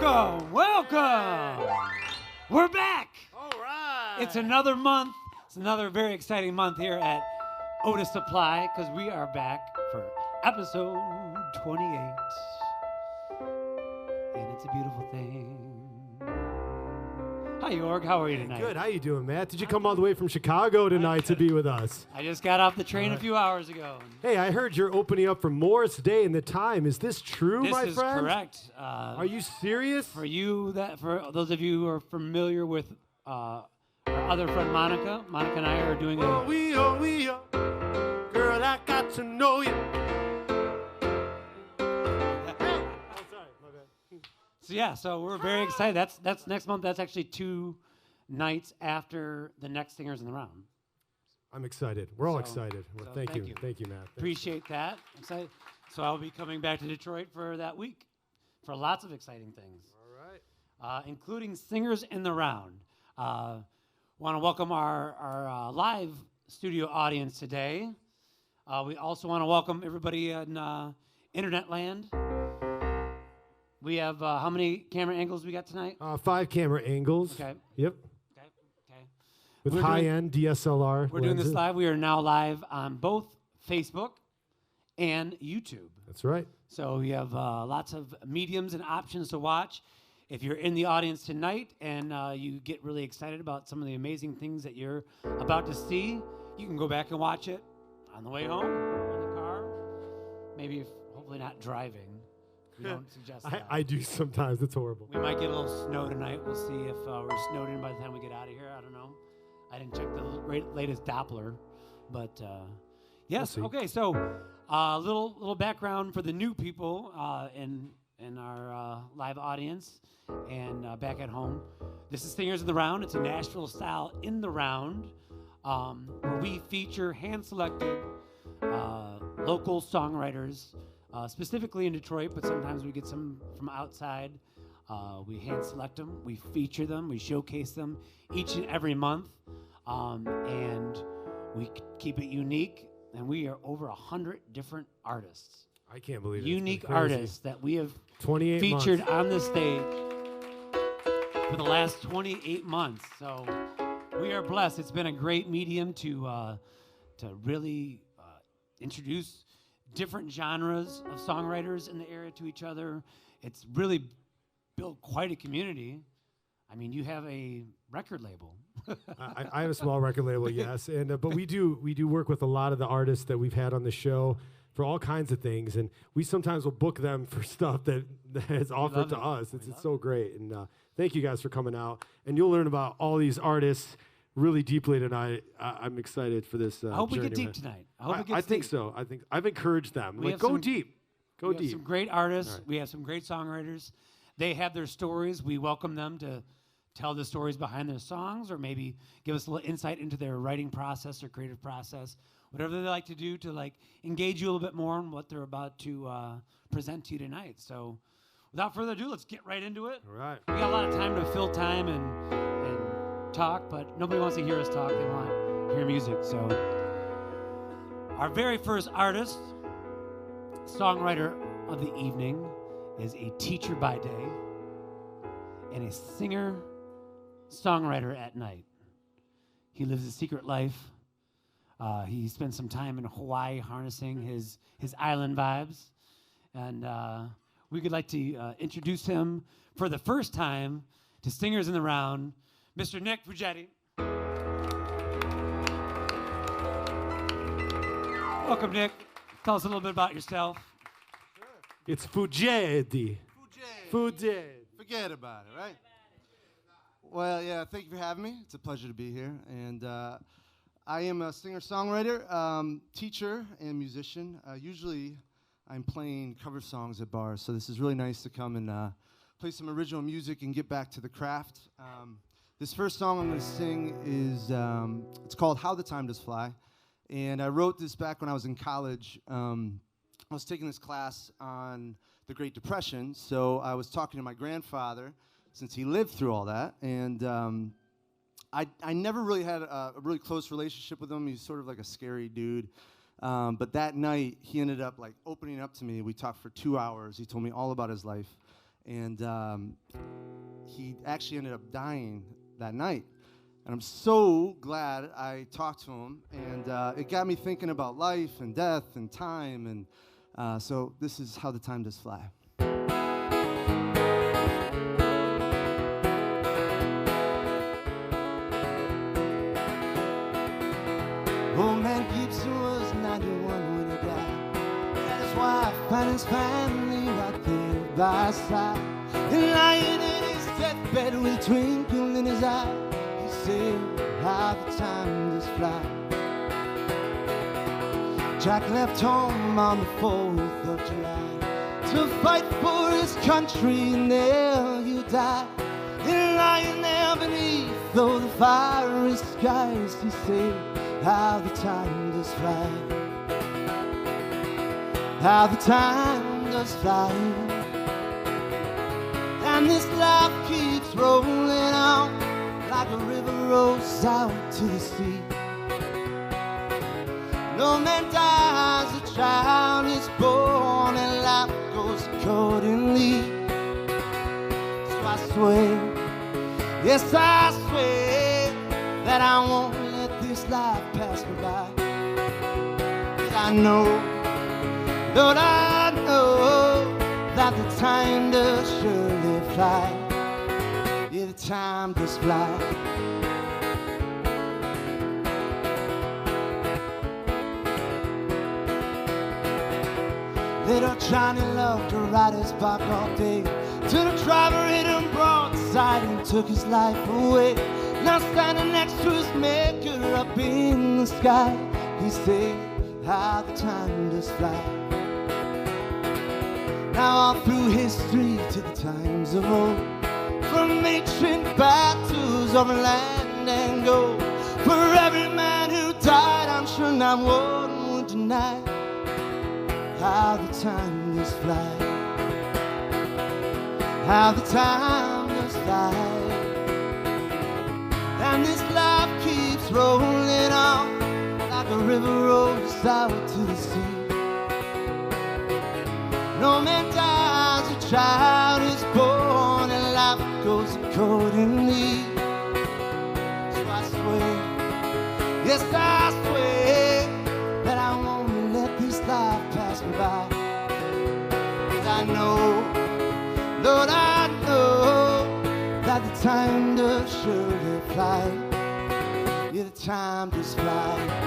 Welcome, welcome. We're back. All right. It's another month. It's another very exciting month here at Otus Supply because we are back for episode 28. And it's a beautiful thing. Hi, Yorg. How are you tonight? Good. How you doing, Matt? Did you come all the way from Chicago tonight to be with us? I just got off the train a few hours ago. Hey, I heard you're opening up for Morris Day and the Time. Is this true, my friend? This is correct. Are you serious? For those of you who are familiar with our other friend Monica and I are doing oh, we, girl, I got to know you. So we're very excited. That's next month. That's actually 2 nights after the next Singers in the Round. I'm excited. We're all excited. Well, thank you. Thank you, Matt. Appreciate that. Excited. So I'll be coming back to Detroit for that week for lots of exciting things. All right. Including Singers in the Round. Want to welcome our live studio audience today. We also want to welcome everybody in Internet Land. We have how many camera angles we got tonight? 5 camera angles. Okay. Yep. Okay. With high-end DSLR We're doing this live. We are now live on both Facebook and YouTube. That's right. So we have lots of mediums and options to watch. If you're in the audience tonight and you get really excited about some of the amazing things that you're about to see, you can go back and watch it on the way home, in the car, maybe hopefully not driving. We don't suggest that. I do sometimes. It's horrible. We might get a little snow tonight. We'll see if we're snowed in by the time we get out of here. I don't know. I didn't check the latest Doppler, but yes. We'll okay, so little background for the new people in our live audience and back at home. This is Singers in the Round. It's a Nashville style in the round where we feature hand-selected local songwriters. Specifically in Detroit, but sometimes we get some from outside. We hand select them, we feature them, we showcase them each and every month, and we keep it unique. And we are over 100 different artists. I can't believe it. Unique artists that we have 28 featured months. on the stage for the last 28 months. So we are blessed. It's been a great medium to really introduce different genres of songwriters in the area to each other. It's really built quite a community. I mean, you have a record label. I have a small record label, yes, and but we do work with a lot of the artists that we've had on the show for all kinds of things, and we sometimes will book them for stuff that is offered to us. It's so great, and thank you guys for coming out. And you'll learn about all these artists really deeply tonight. I'm excited for this. I hope we journey, get deep man. tonight. I hope it gets I think deep. so. I think I've encouraged them. We Like, go deep. Go We have deep. some great artists. All right. We have some great songwriters. They have their stories. We welcome them to tell the stories behind their songs or maybe give us a little insight into their writing process or creative process, whatever they like to do to like engage you a little bit more on what they're about to present to you tonight. So without further ado, let's get right into it. All right. We got a lot of time to fill time and talk, but nobody wants to hear us talk. They want to hear music. So our very first artist, songwriter of the evening, is a teacher by day and a singer-songwriter at night. He lives a secret life. He spent some time in Hawaii harnessing his island vibes. And we would like to introduce him for the first time to Singers in the Round, Mr. Nick Fugedi. Welcome, Nick. Tell us a little bit about yourself. Sure. It's Fugedi. Fugedi. Forget about it, right? Well, yeah, thank you for having me. It's a pleasure to be here. And I am a singer-songwriter, teacher, and musician. Usually I'm playing cover songs at bars, so this is really nice to come and play some original music and get back to the craft. This first song I'm going to sing is, it's called How the Time Does Fly. And I wrote this back when I was in college. I was taking this class on the Great Depression, so I was talking to my grandfather, since he lived through all that, and I never really had a really close relationship with him. He's sort of like a scary dude. But that night, he ended up like opening up to me. We talked for 2 hours. He told me all about his life. and he actually ended up dying that night. And I'm so glad I talked to him, and it got me thinking about life and death and time, and so this is How the Time Does Fly. Old man Gibson was 91 when he died. That is why I find his family right there by his side. And lying in his deathbed with a twinkle in his eye, he said, how the time does fly. Jack left home on the 4th of July to fight for his country, and there he died. And lying there beneath all the fiery skies, he said, how the time does fly. How the time does fly. And this life keeps rolling on like a river rolls out to the sea. No man dies, a child is born, and life goes accordingly. So I swear, yes I swear, that I won't let this life pass me by. 'Cause I know, Lord, I know that the time does surely fly. Yeah, the time does fly. Little Johnny loved to ride his bike all day, till the driver hit him broadside and took his life away. Now standing next to his maker up in the sky, he said, how the time does fly. Now all through history to the times of old, from ancient battles over land and gold, for every man who died, I'm sure not one would deny how the time does fly. How the time does fly. And this life keeps rolling on like a river rolls out to the sea. No man dies, a child is born, and life goes accordingly. So I swear, yes I swear, that I won't let this life pass me by. 'Cause I know, Lord, I know that the time does surely fly. Yeah, the time does fly.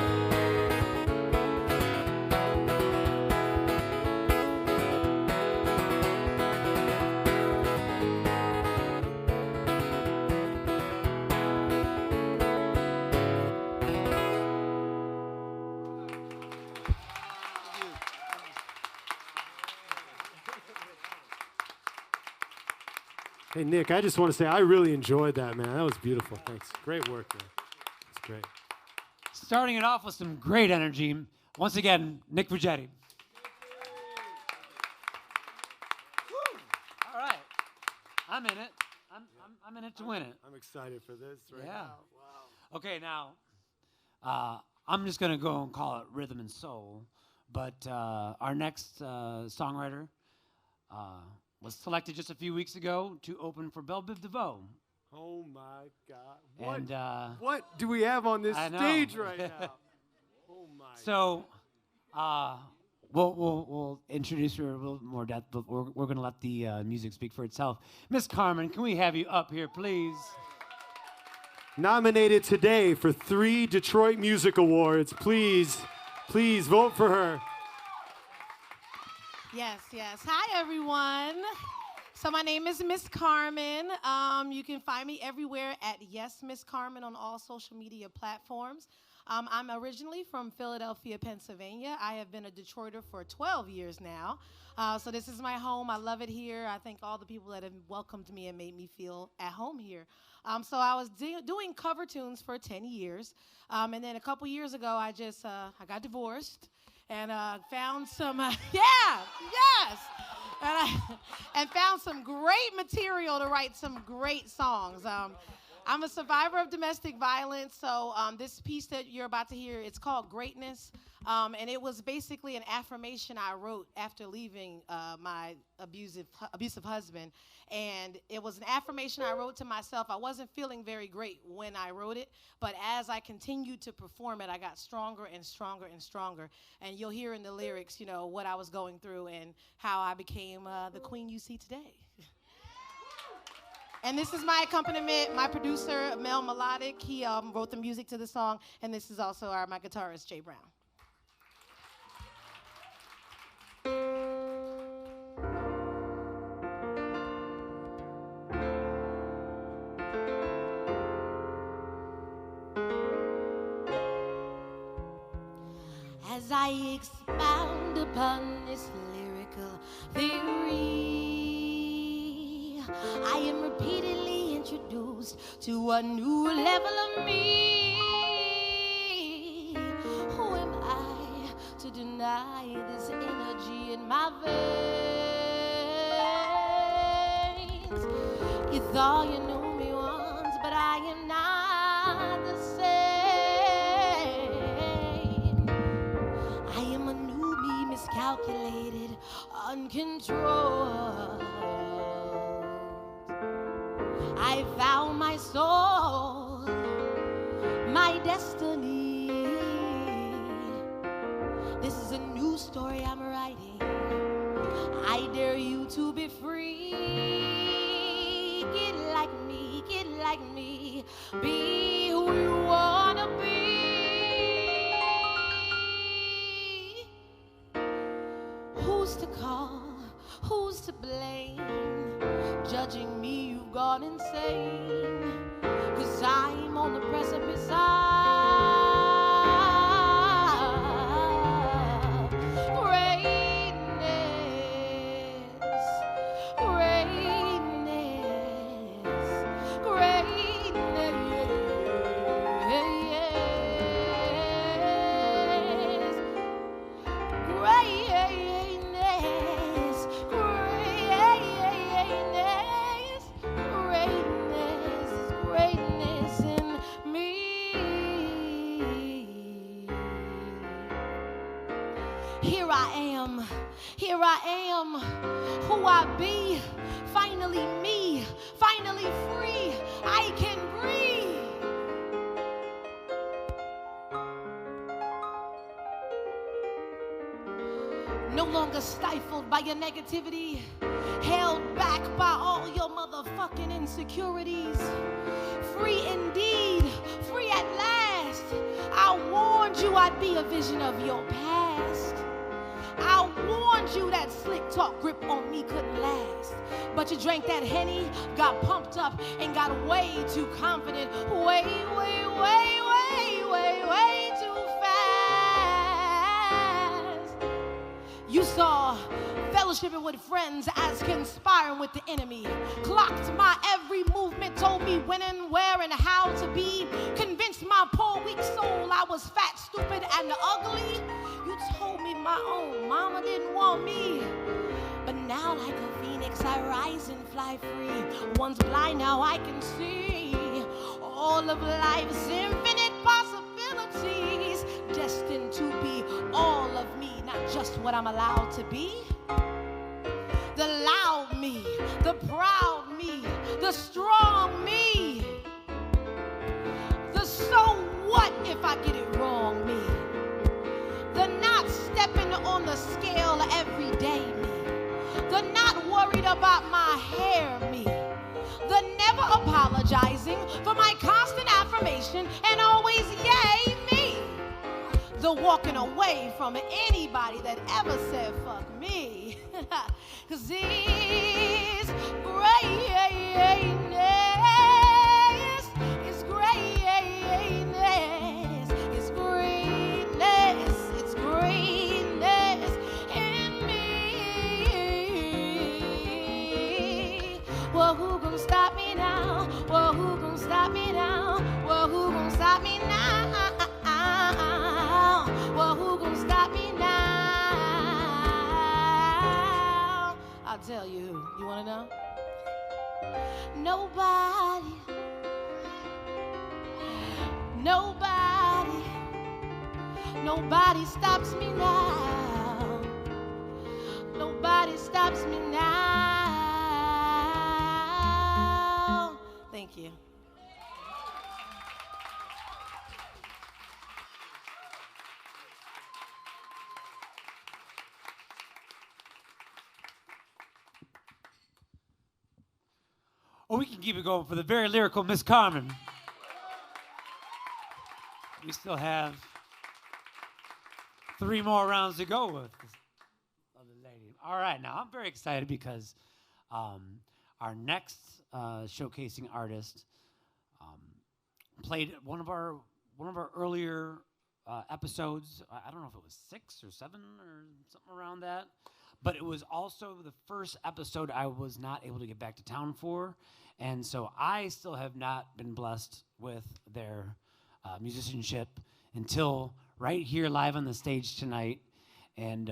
Hey, Nick, I just want to say I really enjoyed that, man. That was beautiful. Thanks. Great work, man. It's great. Starting it off with some great energy. Once again, Nick Fugedi. All right. I'm in it. I'm in it to win it. I'm excited for this right Yeah. now. Wow. Okay, now, I'm just going to go and call it rhythm and soul. But our next songwriter was selected just a few weeks ago to open for Belle Biv DeVoe. Oh, my God. What, And what do we have on this I know. stage right now? Oh, my. So we'll introduce her a little more depth, but we're going to let the music speak for itself. Miss Carmen, can we have you up here, please? Nominated today for 3 Detroit Music Awards. Please vote for her. Yes. Hi, everyone. So my name is Miss Carmen. You can find me everywhere at Yes Miss Carmen on all social media platforms. I'm originally from Philadelphia, Pennsylvania. I have been a Detroiter for 12 years now. So this is my home. I love it here. I thank all the people that have welcomed me and made me feel at home here. So I was doing cover tunes for 10 years. And then a couple years ago, I got divorced. And found some, and found some great material to write some great songs. I'm a survivor of domestic violence, so this piece that you're about to hear, it's called Greatness, and it was basically an affirmation I wrote after leaving my abusive husband, and it was an affirmation I wrote to myself. I wasn't feeling very great when I wrote it, but as I continued to perform it, I got stronger and stronger and stronger, and you'll hear in the lyrics, you know, what I was going through and how I became the queen you see today. And this is my accompaniment, my producer, Mel Melodic. He wrote the music to the song, and this is also my guitarist, Jay Brown. As I expound upon this lyrical theory, I am repeatedly introduced to a new level of me. Who am I to deny this energy in my veins? You thought you knew me once, but I am not the same. I am a new me, miscalculated, uncontrolled. I found my soul, my destiny. This is a new story I'm writing. I dare you to be free. Get like me, get like me. Be who you wanna be. Who's to call? Who's to blame? Judging me, you've gone insane. 'Cause I'm on the precipice of greatness, greatness, greatness, greatness in me. Here I am, who I be, finally me, finally free, I can breathe. No longer stifled by your negativity, held back by all your motherfucking insecurities. Free indeed, free at last. I warned you I'd be a vision of your past. I warned you that slick talk grip on me couldn't last. But you drank that Henny, got pumped up, and got way too confident. Way too fast. You saw fellowshipping with friends as conspiring with the enemy. Clocked my every movement, told me when and where and how to be. Convinced my poor weak soul I was fat, stupid, and ugly. You told me my own mama didn't want me. But now like a phoenix I rise and fly free. Once blind, now I can see all of life's infinite possibilities. Destined to be all of me, not just what I'm allowed to be. The loud me, the proud me, the strong me. The so what if I get it wrong me. The not stepping on the scale every day me. The not worried about my hair me. The never apologizing for my constant affirmation and always yay me. The walking away from anybody that ever said fuck me. 'Cause it's greatness, it's greatness, it's greatness, it's greatness in me. Well, who gon' stop me now? Well, who gon' stop me now? Well, who gon' stop me now? Well, who gon' stop me now? I'll tell you who. You wanna know? Nobody. Nobody, nobody stops me now. Nobody stops me now. Thank you. Or we can keep it going for the very lyrical Miss Carmen. We still have 3 more rounds to go with this other lady. All right, now I'm very excited because our next showcasing artist played one of our earlier episodes. I don't know if it was 6 or 7 or something around that, but it was also the first episode I was not able to get back to town for, and so I still have not been blessed with their musicianship until right here live on the stage tonight. And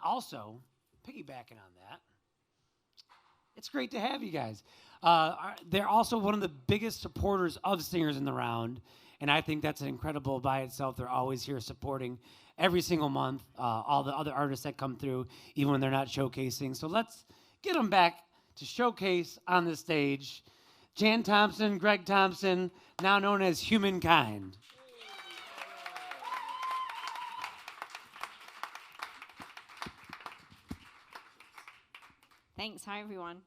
also, piggybacking on that, it's great to have you guys. They're also one of the biggest supporters of Singers in the Round, and I think that's incredible by itself. They're always here supporting every single month, all the other artists that come through, even when they're not showcasing. So let's get them back to showcase on the stage. Jan Thompson, Greg Thompson, now known as Humankind. Thanks. Hi, everyone.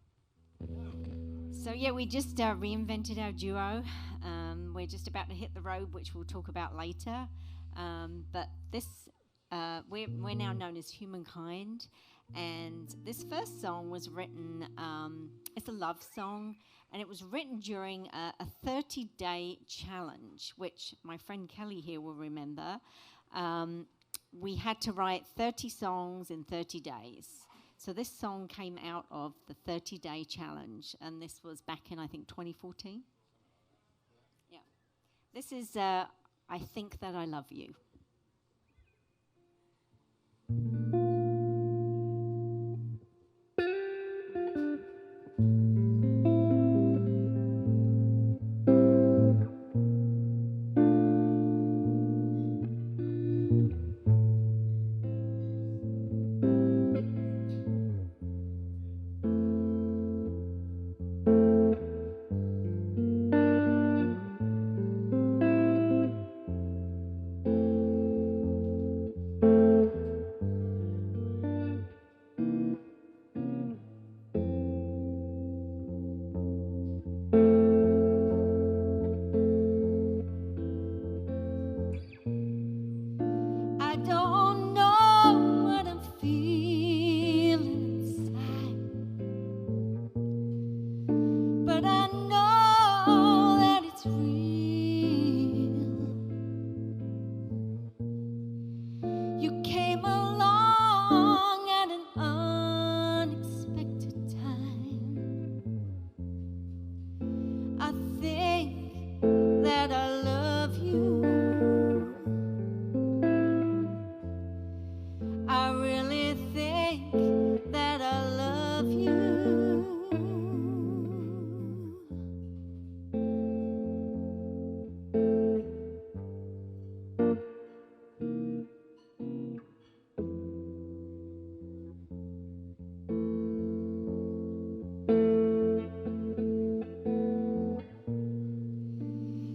So, yeah, we just reinvented our duo. We're just about to hit the road, which we'll talk about later. But this, we're now known as Humankind. And this first song was written, it's a love song, and it was written during a 30-day challenge, which my friend Kelly here will remember. We had to write 30 songs in 30 days. So this song came out of the 30-day challenge, and this was back in, I think, 2014. Yeah. This is I Think That I Love You.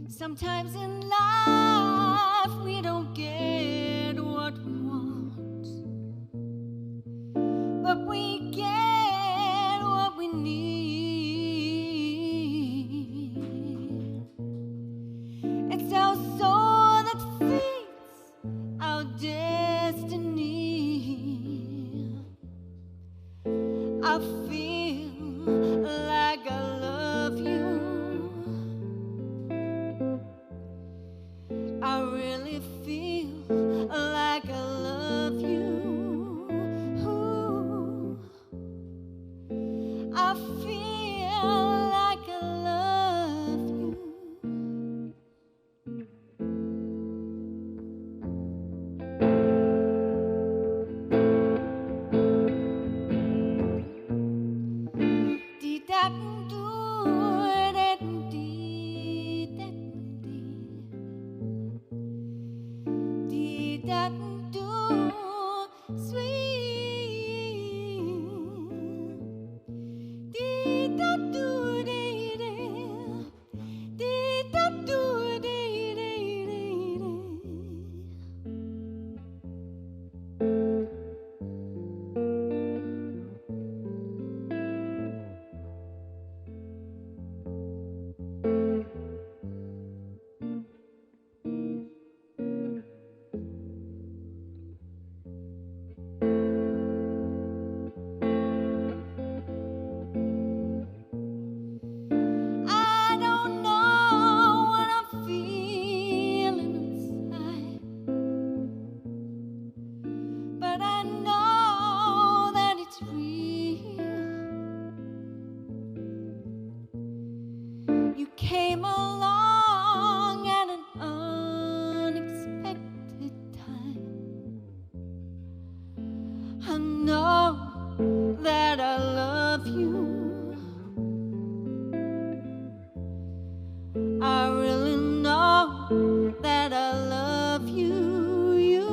Sometimes in life we don't get what we want, but we get what we need. It's our soul that fits our destiny. I feel like I love you. da do, sweet. Dee da do dee dee, dee da do dee dee dee dee. I don't know what I'm feeling inside, but I know that it's real. You came along at an unexpected time. I know that I love you. I really know that I love you, you.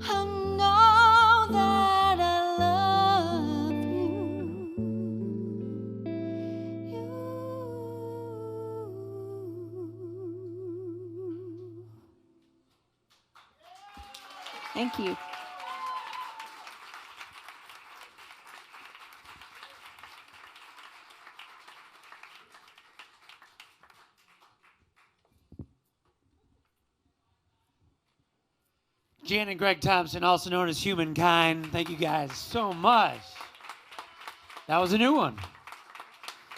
I know that I love you, you. Thank you. Jan and Greg Thompson, also known as Humankind. Thank you guys so much. That was a new one.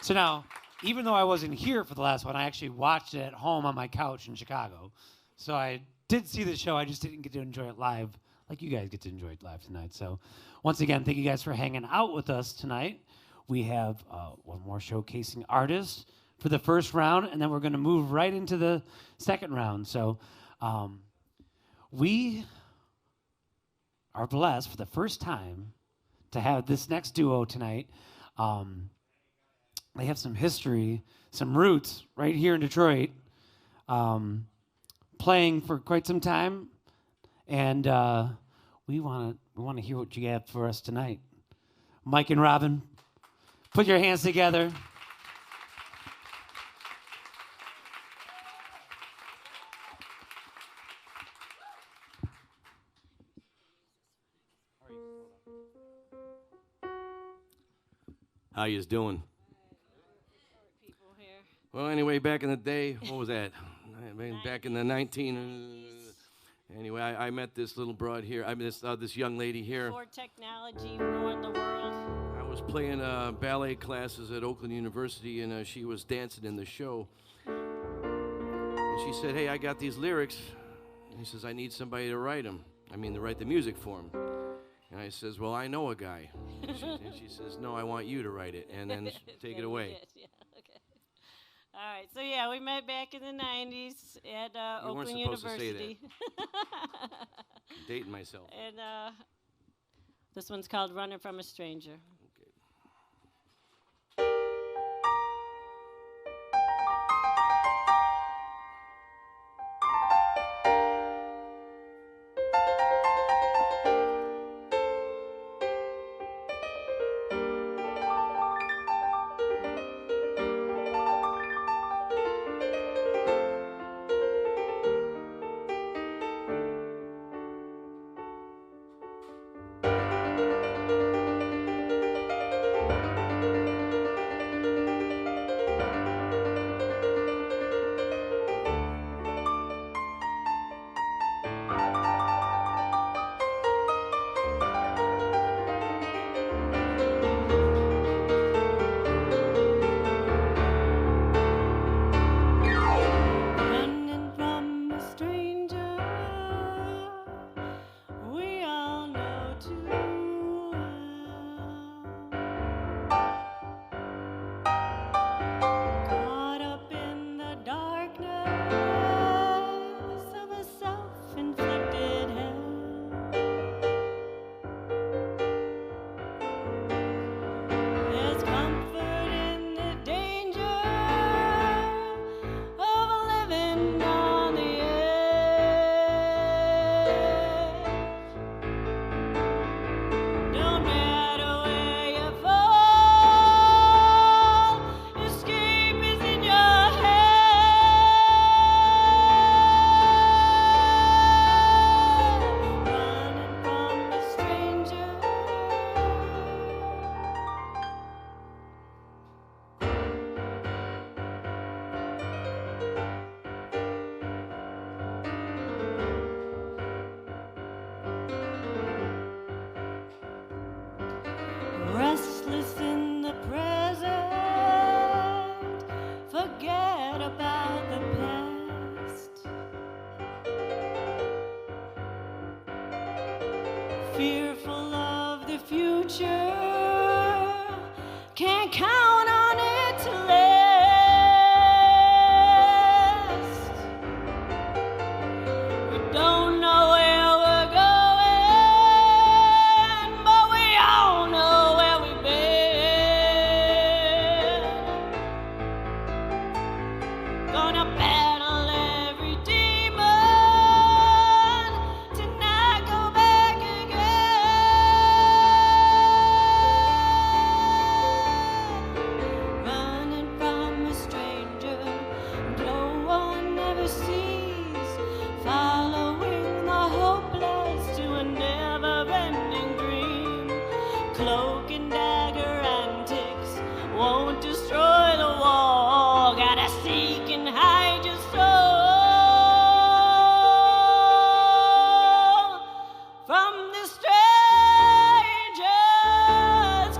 So now, even though I wasn't here for the last one, I actually watched it at home on my couch in Chicago. So I did see the show, I just didn't get to enjoy it live like you guys get to enjoy it live tonight. So once again, thank you guys for hanging out with us tonight. We have one more showcasing artists for the first round, and then we're going to move right into the second round. So we are blessed for the first time to have this next duo tonight. They have some history, some roots right here in Detroit, playing for quite some time, and we want to hear what you have for us tonight. Mike and Robyne, put your hands together. How yous doing? Well, anyway, back in the day, what was that? Back in the 19... Anyway, I met this little broad here. I met this young lady here. Before technology ruined the world. I was playing ballet classes at Oakland University, and she was dancing in the show. And she said, "Hey, I got these lyrics." And he says, "I need somebody to write them. To write the music for them." And I says, "Well, I know a guy." And she says, "No, I want you to write it, and then take it away." Yeah, okay. All right, so yeah, we met back in the 90s at Oakland You weren't supposed to say University. I'm dating myself. And this one's called Running from a Stranger. fearful of the future, can't count on it to last. We don't know where we're going, but we all know where we've been. Gonna battle every demon to not go back again. Running from a stranger no one ever sees, following the hopeless to a never-ending dream. Cloak and dagger antics won't destroy the wall. Gotta seek and hide your soul from the stranger's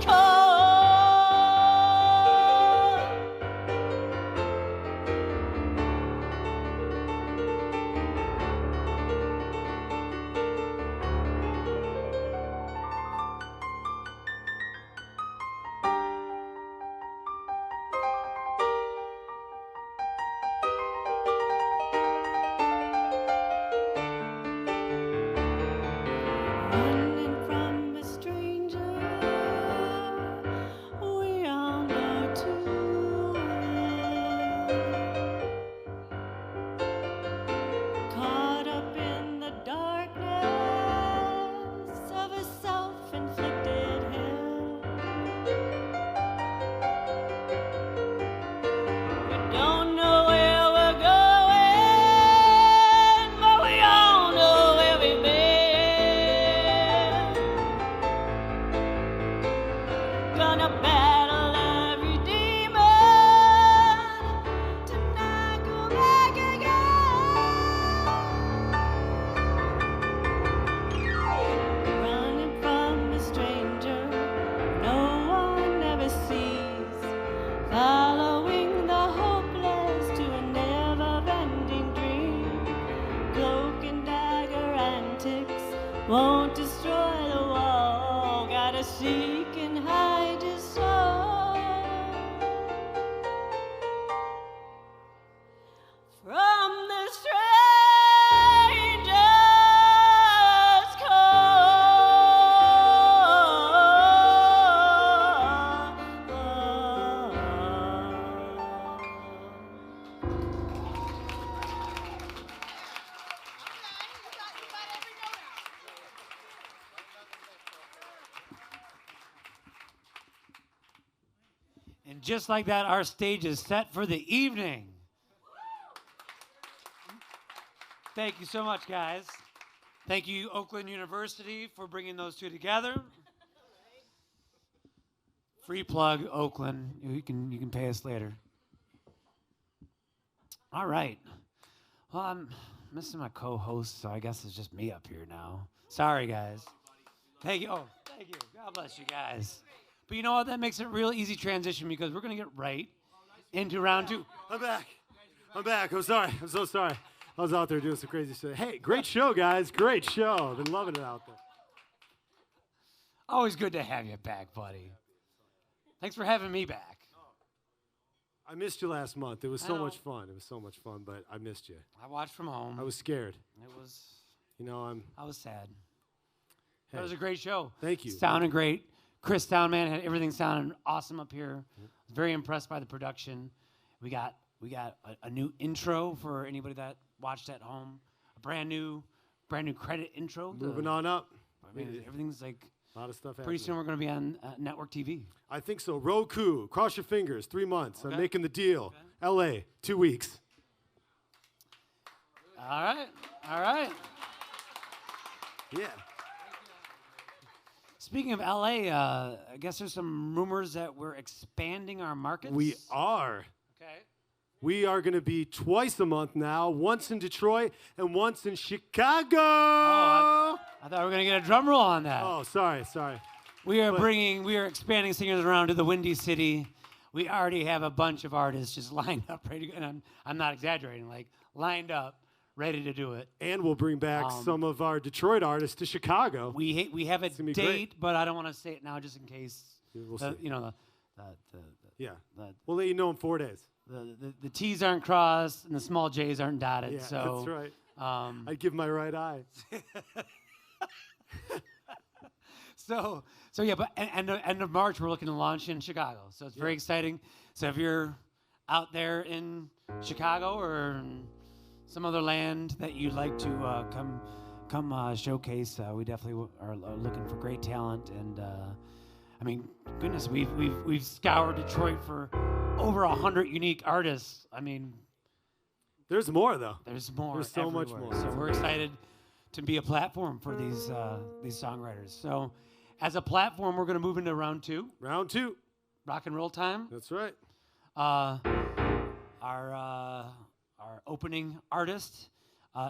call. Running from a stranger, we all know too well. Caught up in the darkness of a self-inflicted hell. We don't know where we're going, but we all know where we've been. Gonna battle every demon to not go back again. Running from a stranger no one ever sees, following the hopeless to a never-ending dream. Cloak and dagger antics won't destroy the wall. Gotta seek and hide your soul from the stranger's call. And just like that, our stage is set for the evening. Thank you so much, guys. Thank you, Oakland University, for bringing those two together. Free plug, Oakland. You can pay us later. All right. Well, I'm missing my co-host, so I guess it's just me up here now. Sorry, guys. Thank you. Oh, thank you. God bless you guys. But you know what? That makes it a real easy transition because we're going to get right into round two. I'm back. I'm sorry. I'm so sorry. I was out there doing some crazy stuff. Hey, great show, guys. Great show. I've been loving it out there. Always good to have you back, buddy. Thanks for having me back. I missed you last month. It was I so know. much fun. It was so much fun, but I missed you. I watched from home. I was scared. It was. You know, I was sad. Hey, That was a great show. thank you. Sounded great. Chris Soundman had everything sounding awesome up here. Very impressed by the production. We got a new intro for anybody that watched at home. A brand new credit intro. Moving on up. I mean, everything's like A lot of stuff pretty soon happening. we're going to be on network TV. I think so. Roku. Cross your fingers. 3 months. Okay. I'm making the deal. LA. 2 weeks. All right. All right. Yeah. Speaking of LA, I guess there's some rumors that we're expanding our markets. We are. Okay. We are going to be twice a month now. Once in Detroit and once in Chicago. Oh, I thought we were going to get a drum roll on that. Oh, sorry. We are expanding singers around to the Windy City. We already have a bunch of artists just lined up ready to go. And I'm not exaggerating, like lined up, ready to do it. And we'll bring back some of our Detroit artists to Chicago. We have a gonna be date, great. but I don't want to say it now just in case. We'll see. You know, Yeah. We'll let you know in 4 days. the T's aren't crossed and the small J's aren't dotted. Yeah, so that's right. I'd give my right eye. So yeah, but end of March we're looking to launch in Chicago. So it's very exciting. So if you're out there in Chicago or in some other land that you'd like to come showcase, we definitely are looking for great talent. And I mean, goodness, we've scoured Detroit for over 100 unique artists. I mean, there's more though. There's more. There's so much everywhere. more. So we're excited to be a platform for these songwriters. So as a platform, we're going to move into round two. Round two. Rock and roll time. That's right. Our opening artist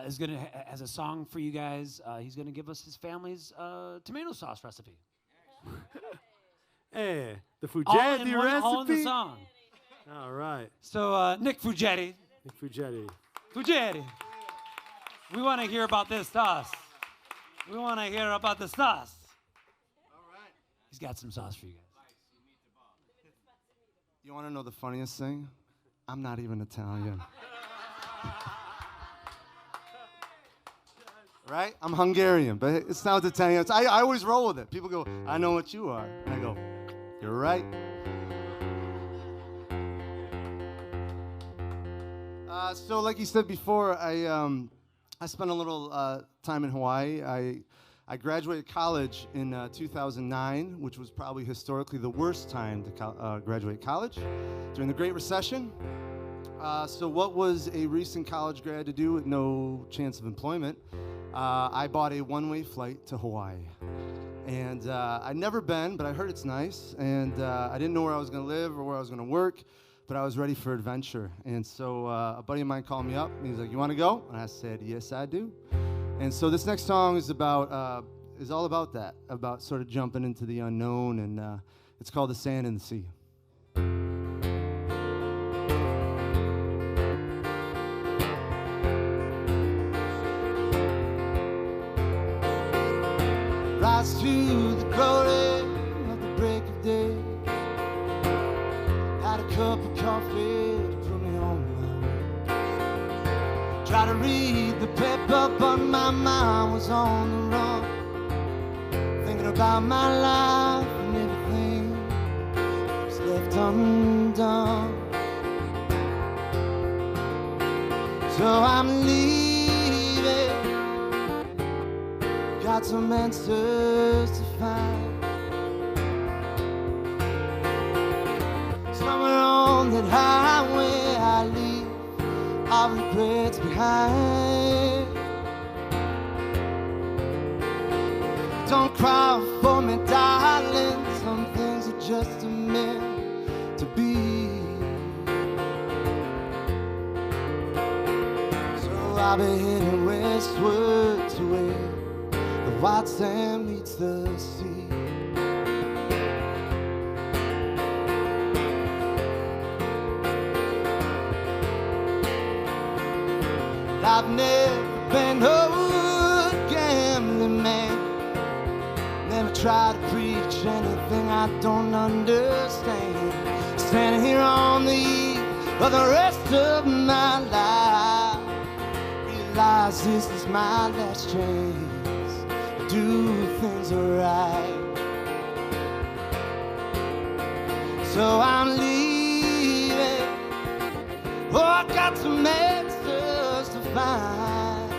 is going to has a song for you guys. He's going to give us his family's tomato sauce recipe. Hey, the All Fugedi in recipe. all in the song. All right. So Nick Fugedi. Nick Fugedi. Fugedi. We want to hear about this sauce. We want to hear about the sauce. All right. He's got some sauce for you guys. You want to know the funniest thing? I'm not even Italian. Right? I'm Hungarian, but it sounds Italian. I always roll with it. People go, I know what you are. And I go, you're right. So like you said before, I spent a little time in Hawaii. I graduated college in 2009, which was probably historically the worst time to graduate college, during the Great Recession. So what was a recent college grad to do with no chance of employment? I bought a one-way flight to Hawaii. And I'd never been, but I heard it's nice. And I didn't know where I was going to live or where I was going to work, but I was ready for adventure. And so a buddy of mine called me up, and he's like, you want to go? And I said, yes, I do. And so this next song is all about that, about sort of jumping into the unknown, and it's called The Sand and the Sea. Rise to the glory of the break of day. Had a cup of coffee to put me on my way. Try to read the paper, but my mind was on the run, thinking about my life and everything was left undone. So I'm leaving. Got some answers to find. Somewhere on that highway I leave all regrets behind. Don't cry for me, darling. Some things are just meant to be. So I'll be heading westward to where the white sand meets the sea. I've never been no gambling man. Never try to preach anything I don't understand. Standing here on the eve of the rest of my life, realize this is my last chance. Do things right. So I'm leaving. Oh, I got some answers to find.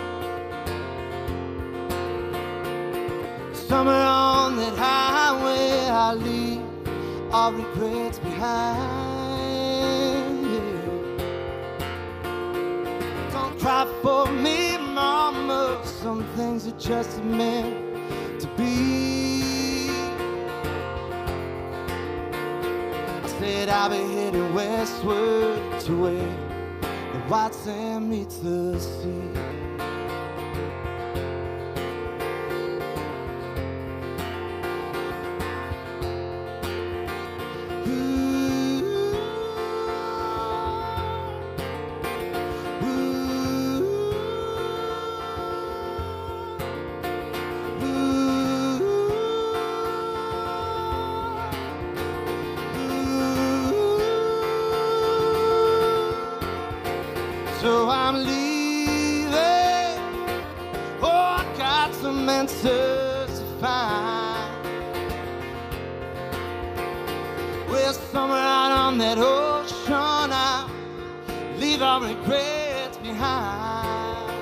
Somewhere on that highway I leave all regrets behind. Yeah. Don't cry for me, mama. Some things are just meant to be. I said I'll be heading westward to where the white sand meets the sea. Ooh, ooh. answers to find. We're somewhere out on that ocean, I'll leave our regrets behind.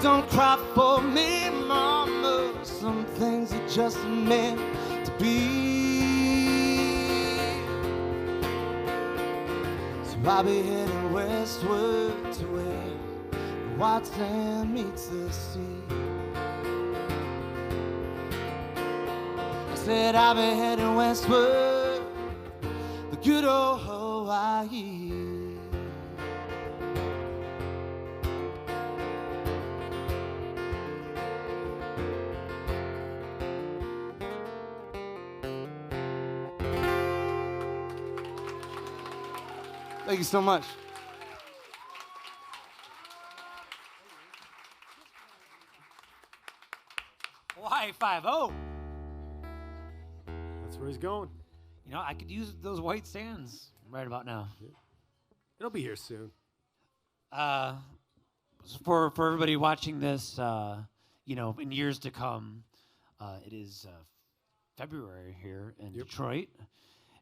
Don't cry for me, mama, some things are just meant to be. So I'll be heading westward to where the white sand meets the sea. I said I'll be heading westward, the good old Hawaii. Thank you so much. Y50. That's where he's going. You know, I could use those white sands right about now. It'll be here soon. For everybody watching this, you know, in years to come, it is February here in Detroit,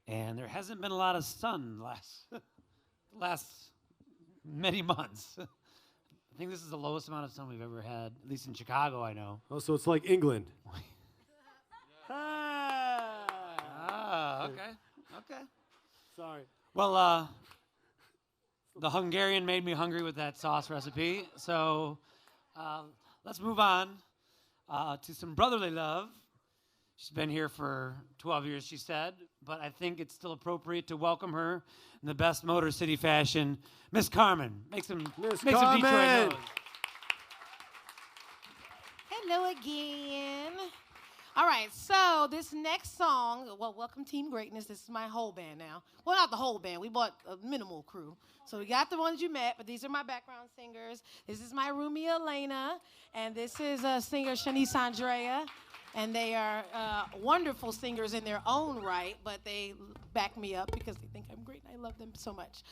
and there hasn't been a lot of sun last many months. I think this is the lowest amount of sun we've ever had, at least in Chicago, I know. Oh, so it's like England. Okay. Sorry. Well, the Hungarian made me hungry with that sauce recipe, so let's move on to some brotherly love. She's been here for 12 years, she said, but I think it's still appropriate to welcome her in the best Motor City fashion, Miss Carmen. Make some Detroit noise. Hello again. All right, so this next song, well, welcome Team Greatness. This is my whole band now. Well, not the whole band. We bought a minimal crew. So we got the ones you met, but these are my background singers. This is my roomie, Elena, and this is singer Shanice Andrea. And they are wonderful singers in their own right, but they back me up because they think I'm great and I love them so much.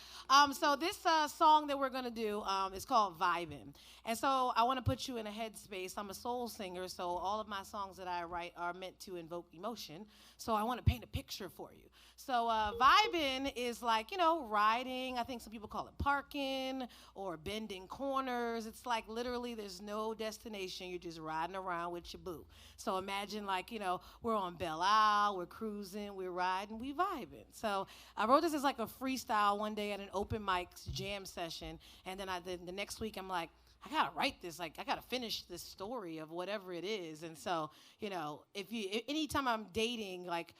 So this song that we're going to do is called Vibin'. And so I want to put you in a headspace. I'm a soul singer, so all of my songs that I write are meant to invoke emotion. So I want to paint a picture for you. So vibing is like, you know, riding. I think some people call it parking or bending corners. It's like literally there's no destination. You're just riding around with your boo. So imagine like, you know, we're on Belle Isle, we're cruising, we're riding, we vibing. So I wrote this as like a freestyle one day at an open mics jam session. And then the next week I'm like, I gotta write this, like I gotta finish this story of whatever it is. And so, you know, anytime I'm dating, like,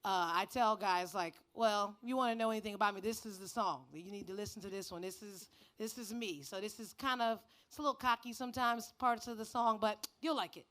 I tell guys like, well, you want to know anything about me, this is the song. You need to listen to this one. This is me. So this is kind of, it's a little cocky sometimes, parts of the song, but you'll like it.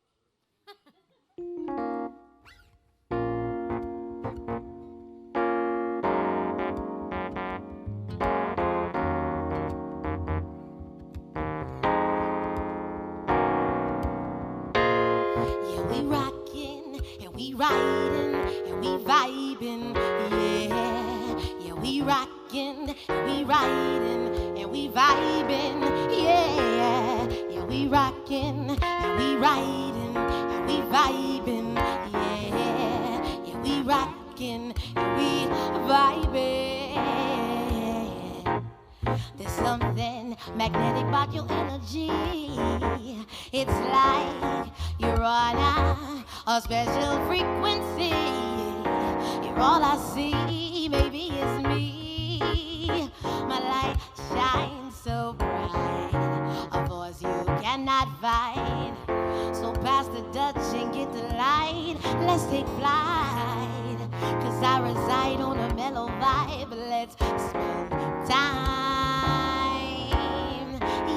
Yeah, we rockin' and we riding and we vibing, yeah. Yeah, we rockin' and we riding and we vibing, yeah. Yeah, we rockin' and we riding and we vibing, yeah. Yeah, we rockin' and we vibing. There's something magnetic about your energy. It's like you're on a special frequency. You're all I see, baby, it's me. My light shines so bright, a force you cannot fight. So pass the Dutch and get the light. Let's take flight, 'cause I reside on a mellow vibe. Let's spend time.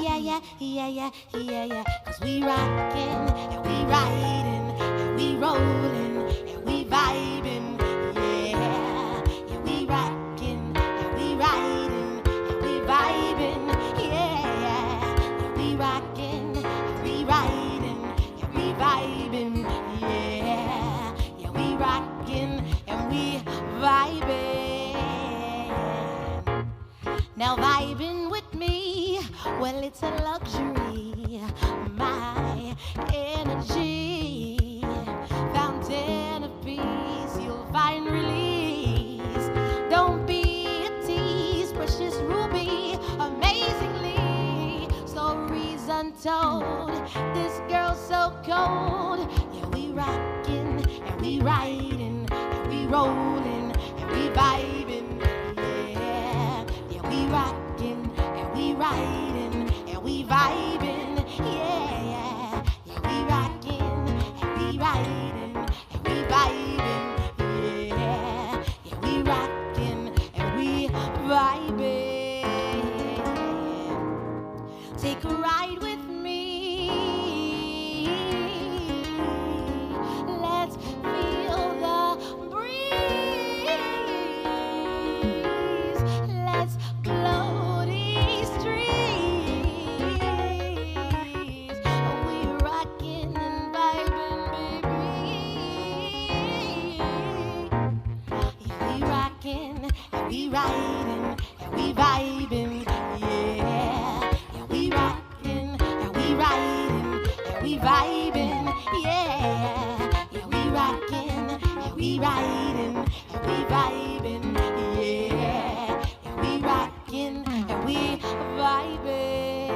Yeah, yeah, yeah, yeah, yeah, yeah. 'Cause we rockin' and we riding and we rollin' and we vibing. Yeah, yeah, we rockin' and we riding and we vibing. Yeah, yeah, we rockin' and we riding and we vibing. Yeah, yeah, we rockin' and we vibing. Now vibing with me, well, it's a luxury. told. This girl's so cold. Yeah, we rockin' and we riding and we rollin' and we vibing. Yeah, yeah, we rockin' and we riding and we vibing. Yeah, yeah, yeah, we rockin' and we riding and we vibing. Yeah, yeah, we rockin' and we vibing. Take a ride with me. Let's feel the breeze. Let's blow these trees. We rockin' and vibing, baby. Yeah, we rockin' and we riding and we vibing. Yeah, yeah, we rockin' and we riding and we vibing. Yeah, yeah, we rockin' and we riding and we vibing. Yeah, yeah, we rockin' and we vibing.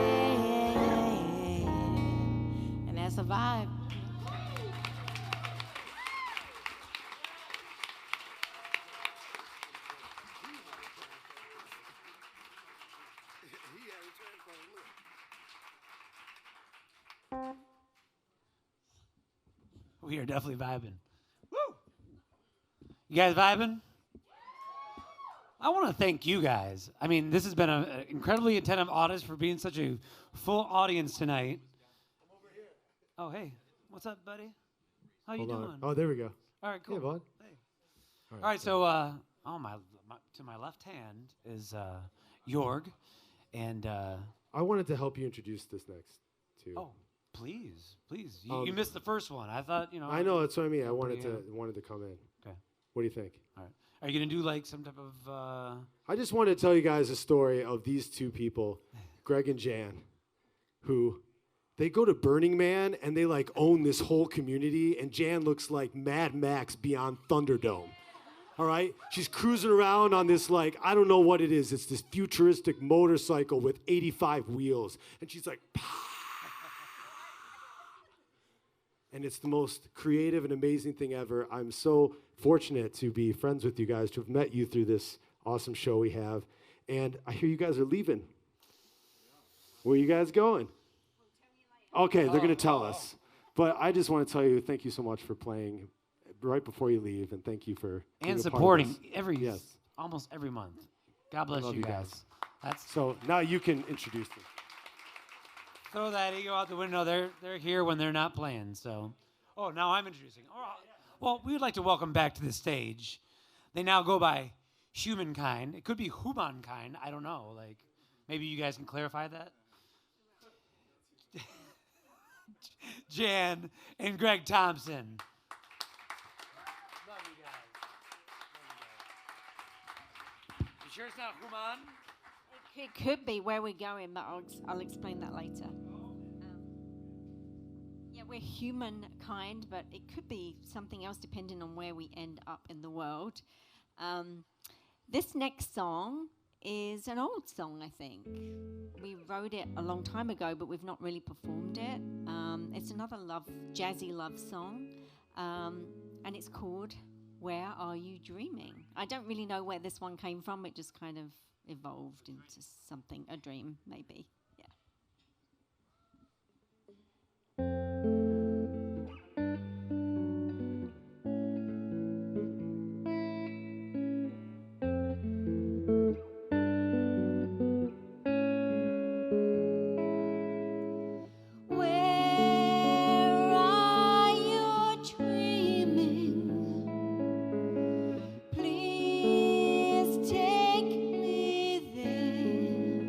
And that's a vibe. We are definitely vibing. Woo! You guys vibing? I want to thank you guys. I mean, this has been an incredibly attentive Otus for being such a full audience tonight. I'm over here. Oh, hey. What's up, buddy? How you doing? Oh, there we go. All right, cool. Hey, bud. Hey. All right, so to my left hand is Yorg, and I wanted to help you introduce this next, too. oh, please. You missed the first one. I thought, I know, that's what I mean. I wanted to come in. Okay. What do you think? All right. Are you gonna do like some type of? I just wanted to tell you guys a story of these two people, Greg and Jan, who they go to Burning Man and they like own this whole community. And Jan looks like Mad Max beyond Thunderdome. All right, she's cruising around on this like I don't know what it is. It's this futuristic motorcycle with 85 wheels, and she's like. And it's the most creative and amazing thing ever. I'm so fortunate to be friends with you guys, to have met you through this awesome show we have. And I hear you guys are leaving. Where are you guys going? Okay, they're going to tell us. But I just want to tell you, thank you so much for playing right before you leave, and thank you for and supporting almost every month. God bless you guys. So now you can introduce them. Throw that ego out the window. They're here when they're not playing. So, now I'm introducing. All right. Well, we would like to welcome back to the stage. They now go by Humankind. It could be Humankind. I don't know. Like, maybe you guys can clarify that. Jan and Greg Thompson. Love you guys. You sure it's not Human? It could be where we're going, but I'll explain that later. We're humankind, but it could be something else depending on where we end up in the world. This next song is an old song, I think. We wrote it a long time ago, but we've not really performed it. It's another jazzy love song, and it's called Where Are You Dreaming? I don't really know where this one came from. It just kind of evolved into something, a dream, maybe. Yeah. Please take me there.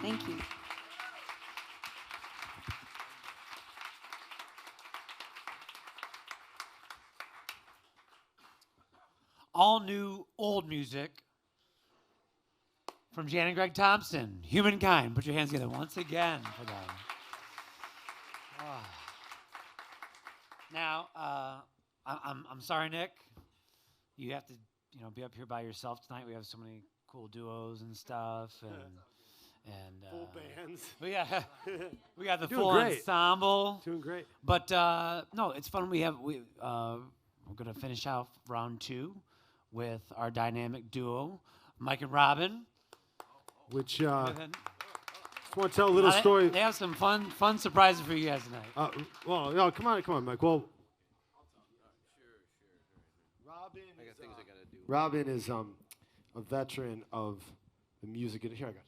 Thank you. All new, old music from Jan and Greg Thompson, Humankind. Put your hands together once again for them. Now, I'm sorry, Nick. You have to, be up here by yourself tonight. We have so many cool duos and stuff, and Full bands. Yeah, we got the Doing full great. ensemble. Doing great. But no, it's fun. We're gonna finish off round 2 with our dynamic duo, Mike and Robyne. Which just want to tell a little story. They have some fun surprises for you guys tonight. Well, no, come on, Mike. Well, I got things I gotta do. Robyne is a veteran of the music. Here, I got you.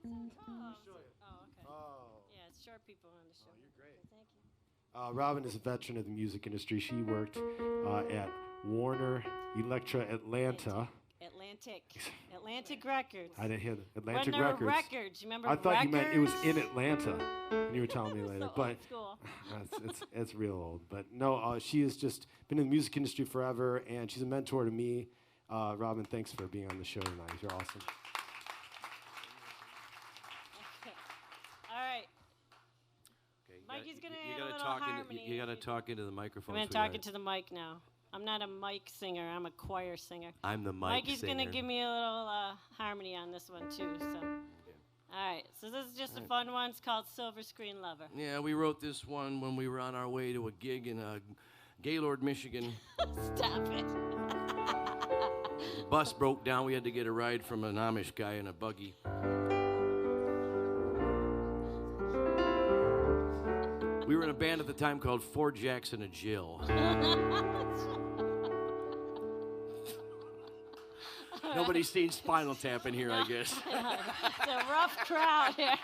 Okay. Yeah, it's short people on the show. Oh, you're great. Thank you. Robyne is a veteran of the music industry. She worked at Warner Electra Atlanta. Atlantic Records. I didn't hear that. Atlantic when there Records. were records, you remember I thought records? you meant it was in Atlanta. And you were telling me later, So but old school. it's real old. But no, she has just been in the music industry forever, and she's a mentor to me. Robyne, thanks for being on the show tonight. You're awesome. All right. Okay, Mikey's gonna you add a gotta little talk harmony. you gotta talk into the microphone. I'm gonna sweetheart. talk into the mic now. I'm not a mic singer. I'm a choir singer. I'm the mic Mikey's singer. gonna give me a little harmony on this one too. So, all right. So this is just a fun one. It's called Silver Screen Lover. Yeah, we wrote this one when we were on our way to a gig in Gaylord, Michigan. Stop it. The bus broke down. We had to get a ride from an Amish guy in a buggy. We were in a band at the time called Four Jacks and a Jill. Nobody's seen Spinal Tap in here, I guess. It's a rough crowd here.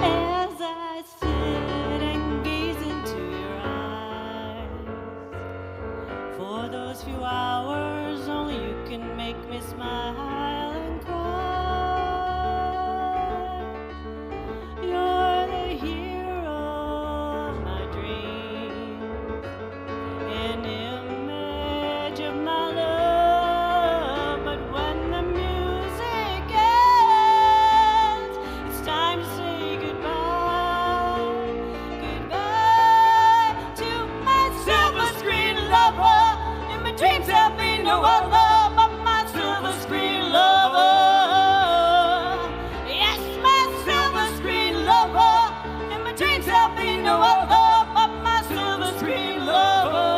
As I sit and gaze into your eyes, for those few hours only you can make me smile and cry. You're the hero of my dreams, an image of my love. But when the music ends, it's time to say goodbye. Goodbye to my silver screen lover. In my dreams there'll be no other but my silver screen lover. Yes, my silver screen lover. In my dreams there'll be no other but my silver screen lover.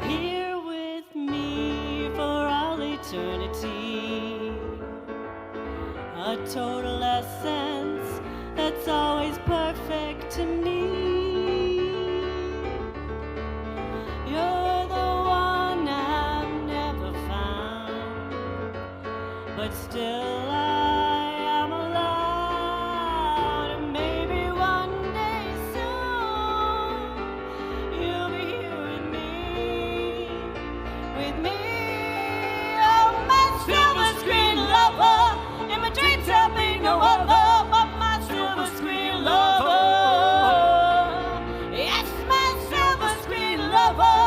Here with me for all eternity, a total essence that's always perfect to me. You're the one I've never found, but still I am allowed. And maybe one day soon you'll be here with me. Oh, my silver screen lover. In my dreams there'll be no other but my silver screen lover. Yes, my silver screen lover.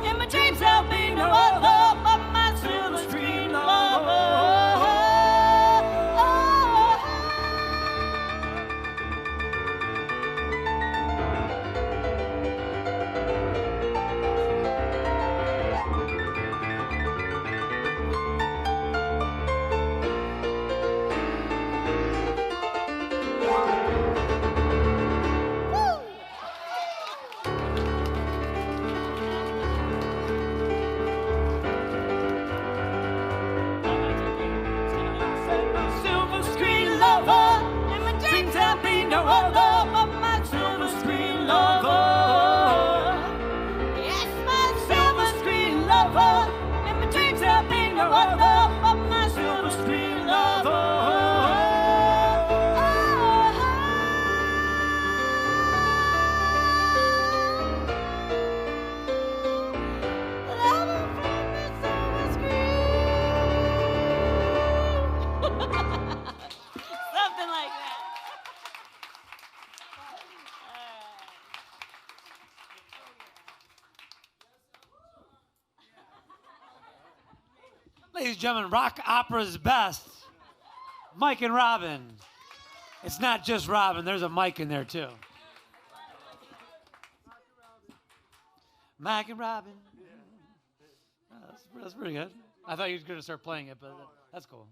In my dreams there'll be no other but my silver screen lover. Oh, walk up of my silver screen lover. Something like that. Ladies and gentlemen, rock opera's best, Mike and Robyne. It's not just Robyne, there's a Mike in there too. Mike and Robyne. Oh, that's pretty good. I thought you were going to start playing it, but that's cool.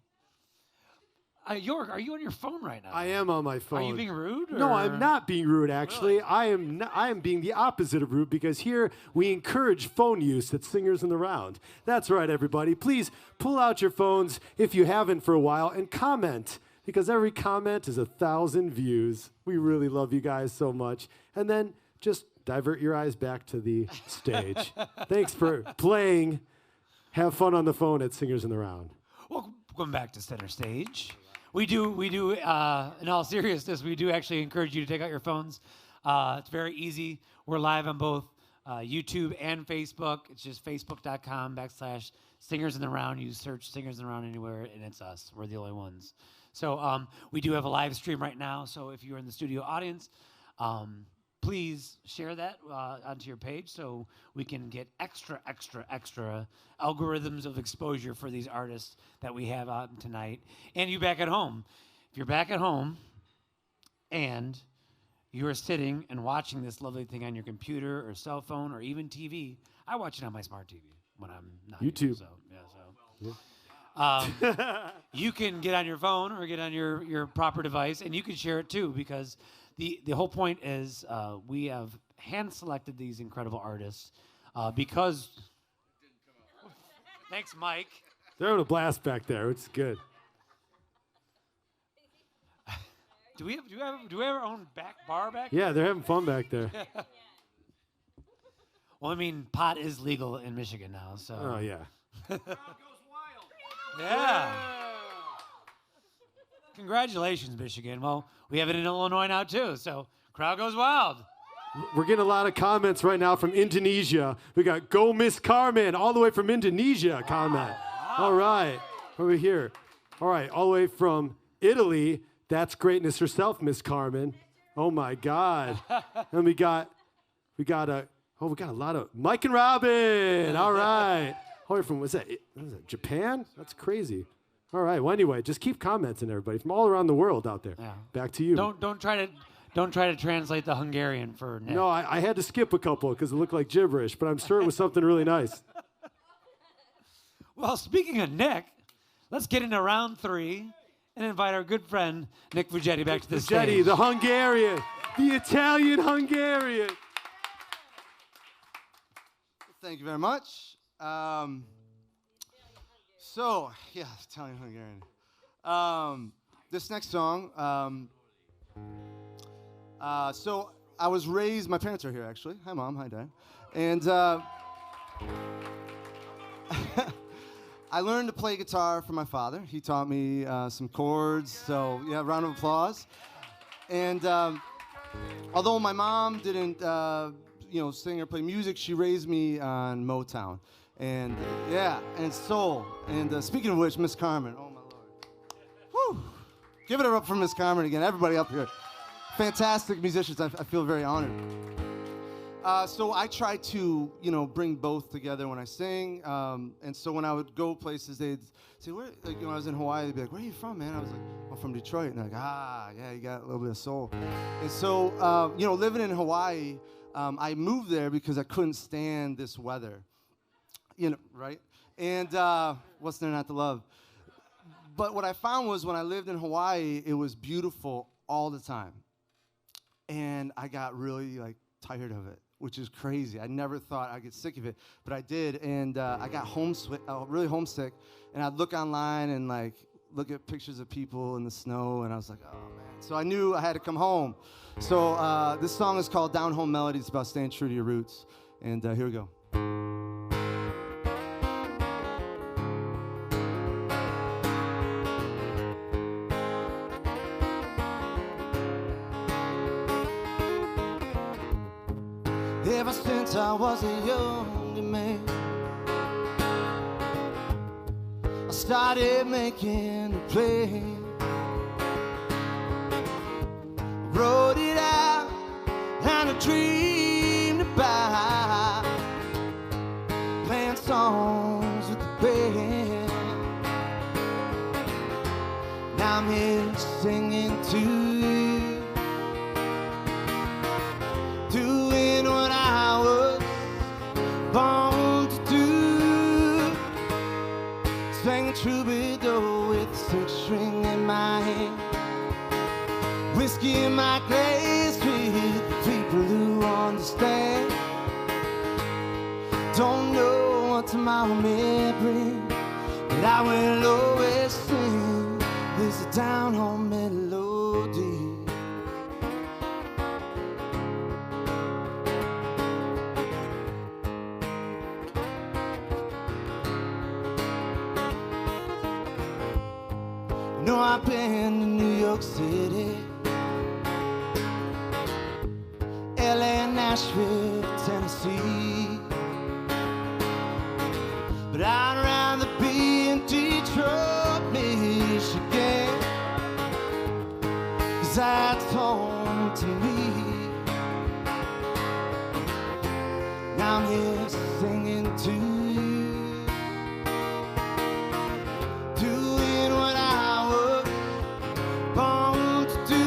Yorg, are you on your phone right now? I am on my phone. Are you being rude? No, or- I'm not being rude, actually. Really? I am being the opposite of rude because here we encourage phone use at Singers in the Round. That's right, everybody. Please pull out your phones if you haven't for a while and comment because every comment is 1,000 views. We really love you guys so much. And then just divert your eyes back to the stage. Thanks for playing. Have fun on the phone at Singers in the Round. Welcome back to Center Stage. We do, in all seriousness, we do actually encourage you to take out your phones. It's very easy. We're live on both YouTube and Facebook. It's just facebook.com/Singers in the Round. You search Singers in the Round anywhere, and it's us. We're the only ones. So we do have a live stream right now. So if you're in the studio audience, please share that onto your page so we can get extra algorithms of exposure for these artists that we have out tonight. And you back at home. If you're back at home and you are sitting and watching this lovely thing on your computer or cell phone or even TV, I watch it on my smart TV when I'm not YouTube. Here, you can get on your phone or get on your proper device, and you can share it too because the whole point is we have hand-selected these incredible artists because... Thanks, Mike. They're having a blast back there. It's good. Do we have our own back bar back? Yeah, they're having fun back there. Well, I mean, pot is legal in Michigan now, so. Oh, yeah. Yeah. Congratulations, Michigan. Well, we have it in Illinois now, too, so crowd goes wild. We're getting a lot of comments right now from Indonesia. We got Go Miss Carmen, all the way from Indonesia, comment. Wow. All right, over here. All right, all the way from Italy. That's greatness herself, Miss Carmen. Oh my God. And we got a lot of Mike and Robyne. All right. All the way from, was that Japan? That's crazy. All right. Well, anyway, just keep commenting, everybody, from all around the world out there. Yeah. Back to you. Don't try to translate the Hungarian for Nick. No, I had to skip a couple because it looked like gibberish, but I'm sure it was something really nice. Well, speaking of Nick, let's get into round 3 and invite our good friend Nick Fugedi back to the stage. Fugedi, the Hungarian, the Italian Hungarian. Thank you very much. Italian Hungarian. This next song, so I was raised, my parents are here actually. Hi Mom, hi Dad. And I learned to play guitar from my father. He taught me some chords, so yeah, round of applause. And although my mom didn't sing or play music, she raised me on Motown. And and soul. And speaking of which, Miss Carmen, oh my Lord. Woo! Give it up for Miss Carmen again, everybody up here. Fantastic musicians, I feel very honored. So I try to, bring both together when I sing. And so when I would go places, they'd say, "Where?" Like, I was in Hawaii, they'd be like, "Where are you from, man?" I was like, "I'm from Detroit." And they're like, yeah, you got a little bit of soul. And so, living in Hawaii, I moved there because I couldn't stand this weather. Right? And what's there not to love? But what I found was when I lived in Hawaii, it was beautiful all the time. And I got really, tired of it, which is crazy. I never thought I'd get sick of it, but I did. And I got really homesick. And I'd look online and, look at pictures of people in the snow, and I was like, oh, man. So I knew I had to come home. So this song is called Down Home Melody. It's about staying true to your roots. And here we go. ever since I was a young man. I started making a play, wrote it out, and I dreamed about playing songs with the band. Now I'm here singing to you, doing what I was born to do, singing troubadour with a six-string in my hand, whiskey in my glass with the people who understand. Don't know what tomorrow may bring, but I will always sing this down-home melody. You know I've been to New York City, LA, Nashville, Tennessee, but I'd rather be in Detroit, Michigan, 'cause that's home to me. Now I'm here singing to you, doing what I was born to do,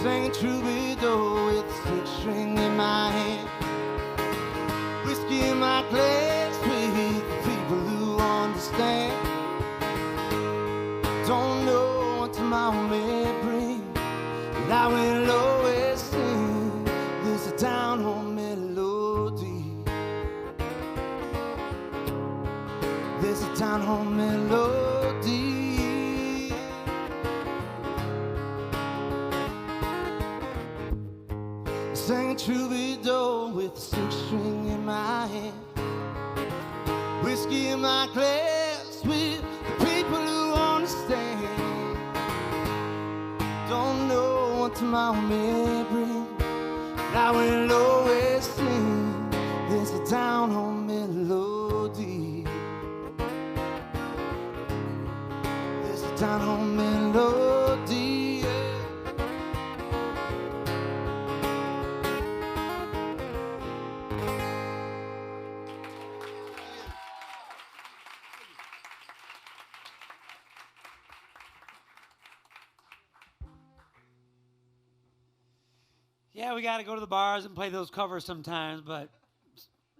singing troubadour with a six-string in my hand, whiskey in my glass with the people who understand. Don't know what tomorrow may bring, but I will always sing this down-home melody. This down-home melody. Singing troubadour with a six-string in my hand, whiskey in my glass with the people who understand. Don't know what tomorrow may bring, but I will always sing this down-home melody. This down-home melody. Yeah, we got to go to the bars and play those covers sometimes, but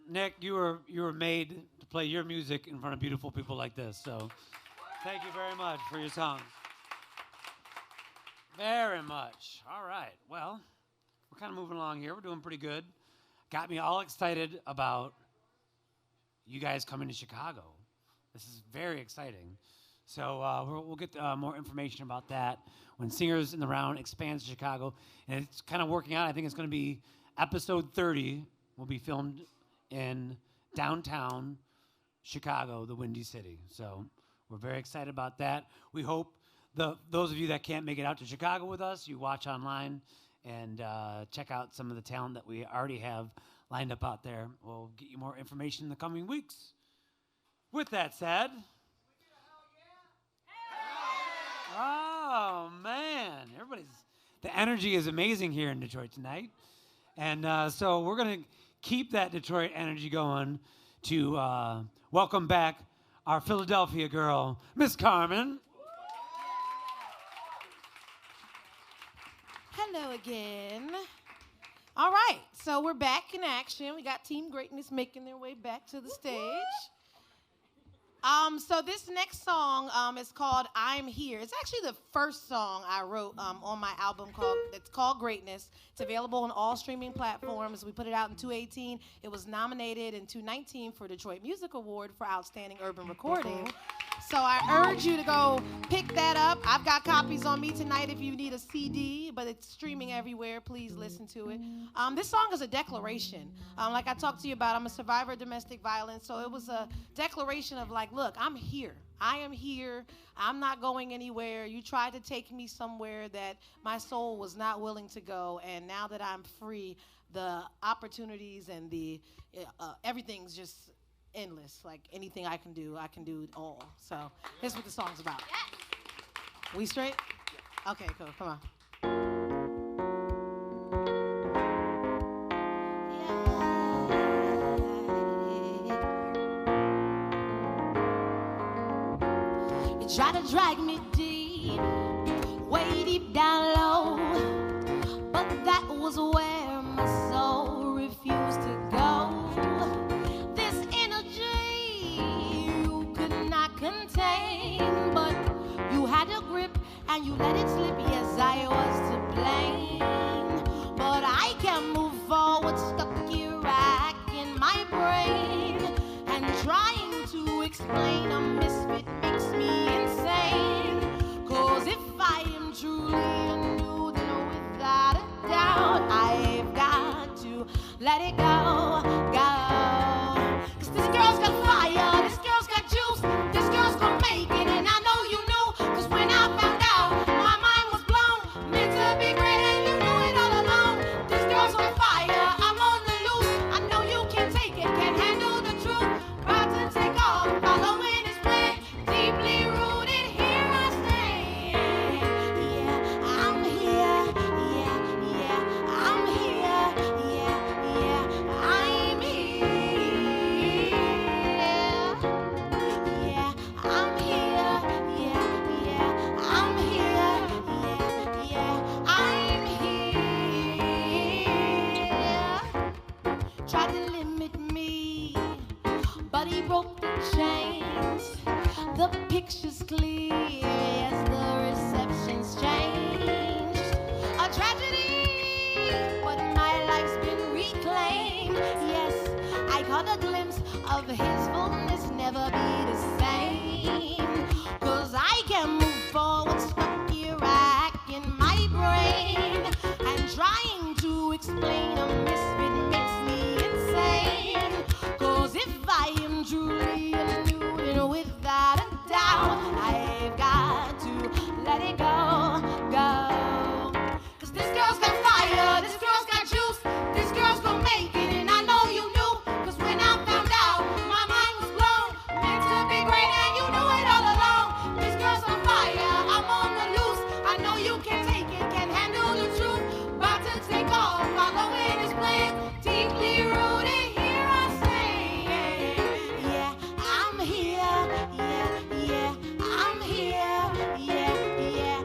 Nick, you were made to play your music in front of beautiful people like this. So thank you very much for your songs. Very much. All right. Well, we're kind of moving along here. We're doing pretty good. Got me all excited about you guys coming to Chicago. This is very exciting. So we'll get more information about that when Singers in the Round expands to Chicago. And it's kind of working out. I think it's going to be episode 30 will be filmed in downtown Chicago, the Windy City. So we're very excited about that. We hope those of you that can't make it out to Chicago with us, you watch online and check out some of the talent that we already have lined up out there. We'll get you more information in the coming weeks. With that said... Oh, man. The energy is amazing here in Detroit tonight. And so we're going to keep that Detroit energy going to welcome back our Philadelphia girl, Miss Carmen. Hello again. All right, so we're back in action. We got Team Greatness making their way back to the stage. So this next song is called I'm Here. It's actually the first song I wrote on my album it's called Greatness. It's available on all streaming platforms. We put it out in 2018. It was nominated in 2019 for Detroit Music Award for Outstanding Urban Recording. So I urge you to go pick that up. I've got copies on me tonight if you need a CD, but it's streaming everywhere. Please listen to it. This song is a declaration. Like I talked to you about, I'm a survivor of domestic violence, so it was a declaration of like, look, I'm here. I am here. I'm not going anywhere. You tried to take me somewhere that my soul was not willing to go, and now that I'm free, the opportunities and the everything's just endless. Like anything I can do it all. So here's what the song's about. We straight? Okay, cool. Come on. You try to drag me deep, way deep down low, but that was where my soul refused to go. This energy you could not contain, but you had a grip and you let it slip. Yes, I was to blame, but I can't move forward, stuck here back in my brain, and trying to explain a misfit makes me insane. 'Cause if I am truly a new, then without a doubt I've got to let it go, go. 'Cause this girl's got fire, this girl's got juice, this girl's gonna make it, and I know you knew. 'Cause when I found out, my mind was blown, meant to be great and you knew it all along. This girl's on fire, I'm on the loose, I know you can't take it, can't handle the truth. About to take off, following his plan, deeply rooted, here I stand. Yeah, I'm here, yeah, yeah, I'm here, yeah, yeah, I'm here. Yeah, I'm here, yeah, yeah, I'm here, yeah, yeah, I'm here. Tried to limit me, but he broke the chains. The picture's clear as the reception's changed. A tragedy, but my life's been reclaimed. Yes, I caught a glimpse of his fullness, never be the same. 'Cause I can't move forward, stuck here back in my brain, and trying to explain a misfit makes me insane. 'Cause if I am truly a new, then without a doubt I've got to let it go, go. 'Cause this girl's got fire, this girl's got juice, this girl's gonna make it, and I know you knew. 'Cause when I found out, my mind was blown, meant to be great and you knew it all along. This girl's on fire, I'm on the loose, I know you can't take it, can't handle the truth. About to take off, following his plan, deeply rooted, here I stand. Yeah, I'm here, yeah, yeah, I'm here, yeah, yeah,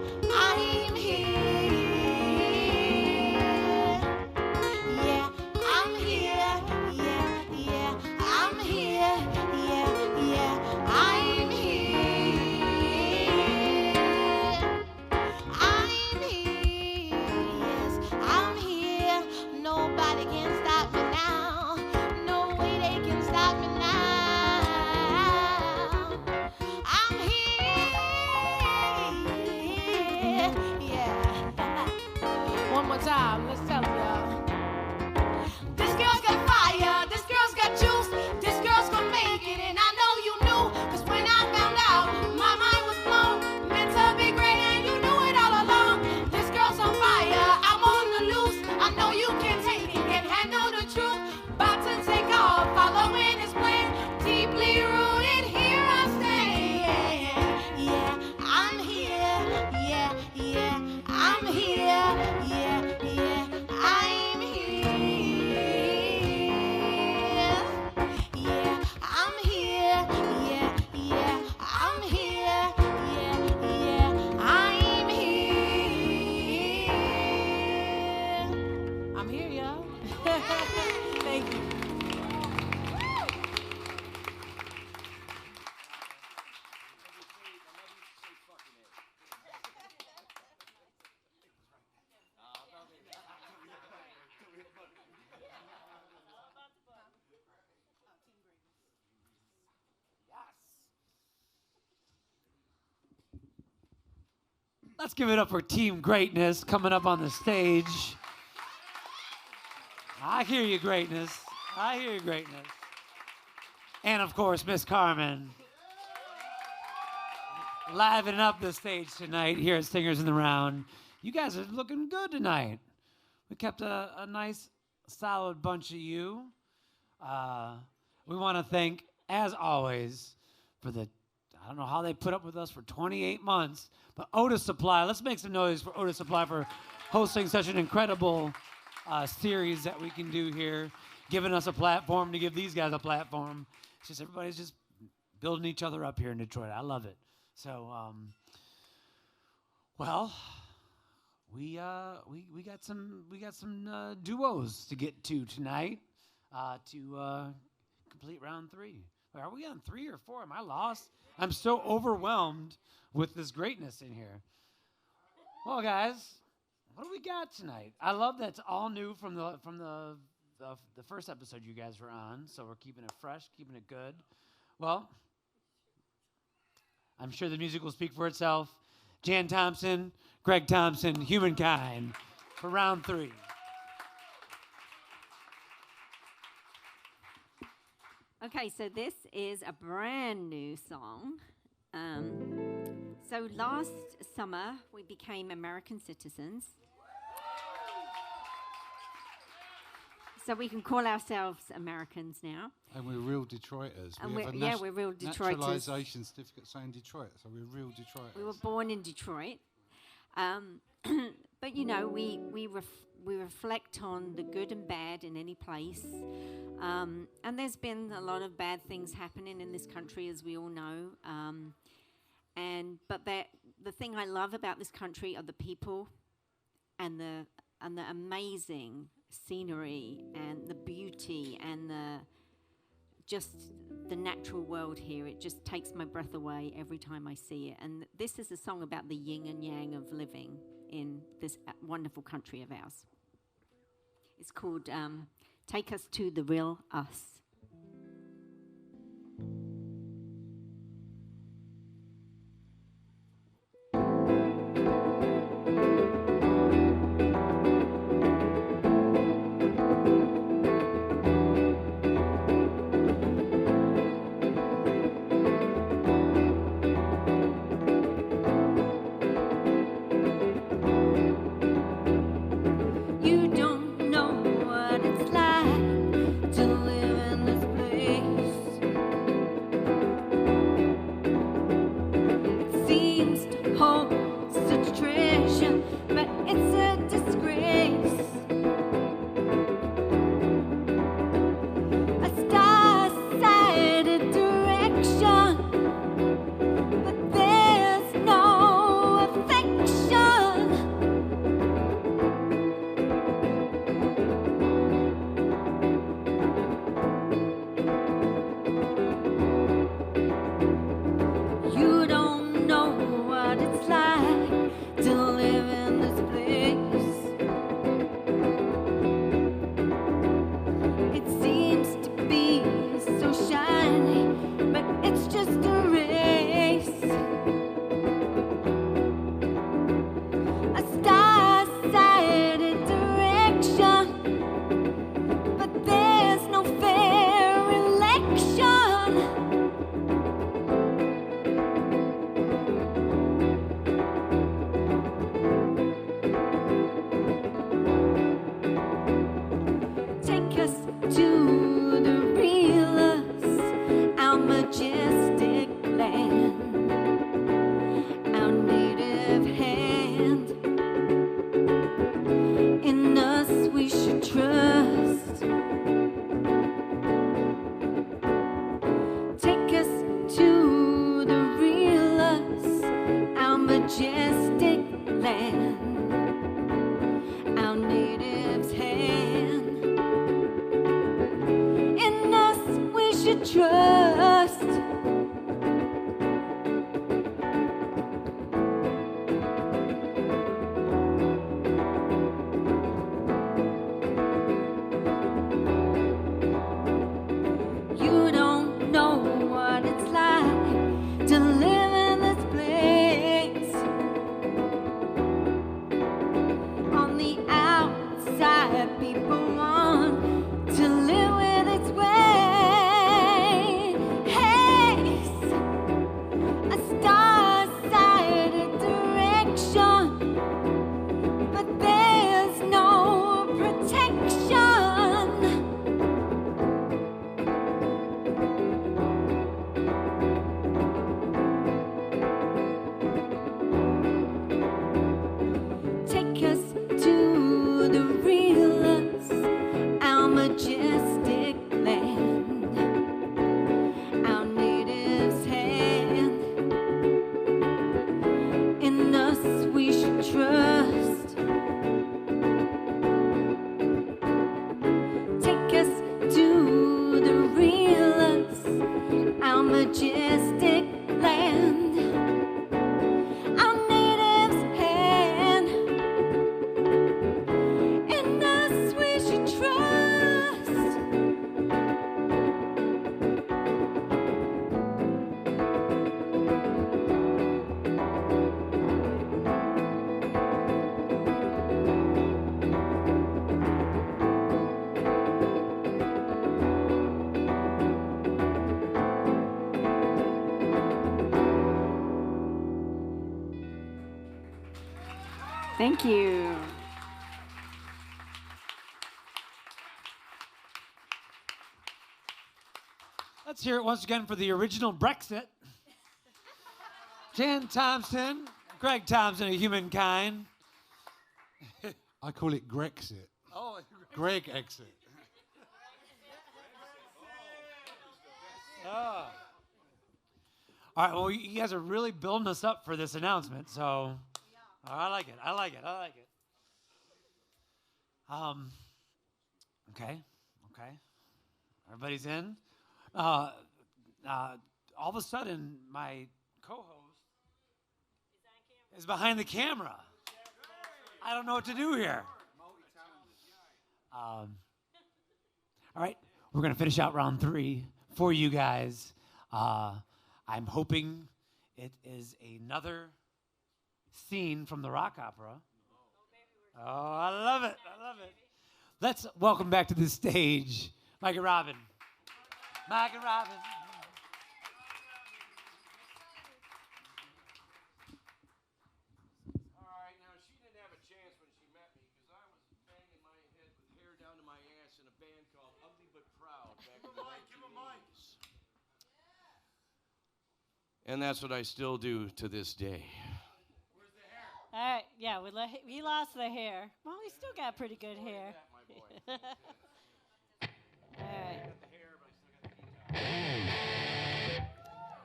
Let's give it up for Team Greatness coming up on the stage. I hear you, Greatness. I hear you, Greatness. And of course, Miss Carmen. Livening up the stage tonight here at Singers in the Round. You guys are looking good tonight. We kept a nice, solid bunch of you. We want to thank, as always, for the, I don't know how they put up with us for 28 months, but Otus Supply. Let's make some noise for Otus Supply for hosting such an incredible series that we can do here, giving us a platform to give these guys a platform. It's just everybody's just building each other up here in Detroit. I love it. So, well, we got some duos to get to tonight to complete round 3. Are we on 3 or 4? Am I lost? I'm so overwhelmed with this greatness in here. Well, guys, what do we got tonight? I love that's all new from the first episode you guys were on. So we're keeping it fresh, keeping it good. Well, I'm sure the music will speak for itself. Jan Thompson, Greg Thompson, Humankind for round 3. Okay, so this is a brand new song. So last summer, we became American citizens. So we can call ourselves Americans now. And we're real Detroiters. And we have a we're real Detroiters. naturalisation certificate saying Detroit, so we're real Detroiters. We were born in Detroit. But, you know, we reflect on the good and bad in any place. And there's been a lot of bad things happening in this country, as we all know. But the thing I love about this country are the people and the amazing scenery and the beauty and just the natural world here. It just takes my breath away every time I see it. And this is a song about the yin and yang of living in this wonderful country of ours. It's called Take Us to the Real Us. You don't know what it's like to live in majestic land, our natives' hand. In us we should trust. Thank you. Let's hear it once again for the original Brexit. Jan Thompson, Greg Thompson of Humankind. I call it Grexit. Oh, Greg exit. All right, well, you guys are really building us up for this announcement, so I like it. I like it. I like it. Okay. Everybody's in. All of a sudden, my co-host is behind the camera. I don't know what to do here. All right, we're gonna finish out round 3 for you guys. I'm hoping it is another scene from the rock opera. Oh, I love it. I love it. Let's welcome back to the stage Mike and Robyne. Mike and Robyne. All right, now she didn't have a chance when she met me because I was banging my head with hair down to my ass in a band called Ugly But Proud back in the 1980s. And that's what I still do to this day. All right, yeah, he lost the hair. Well, he's still got pretty good hair. All right.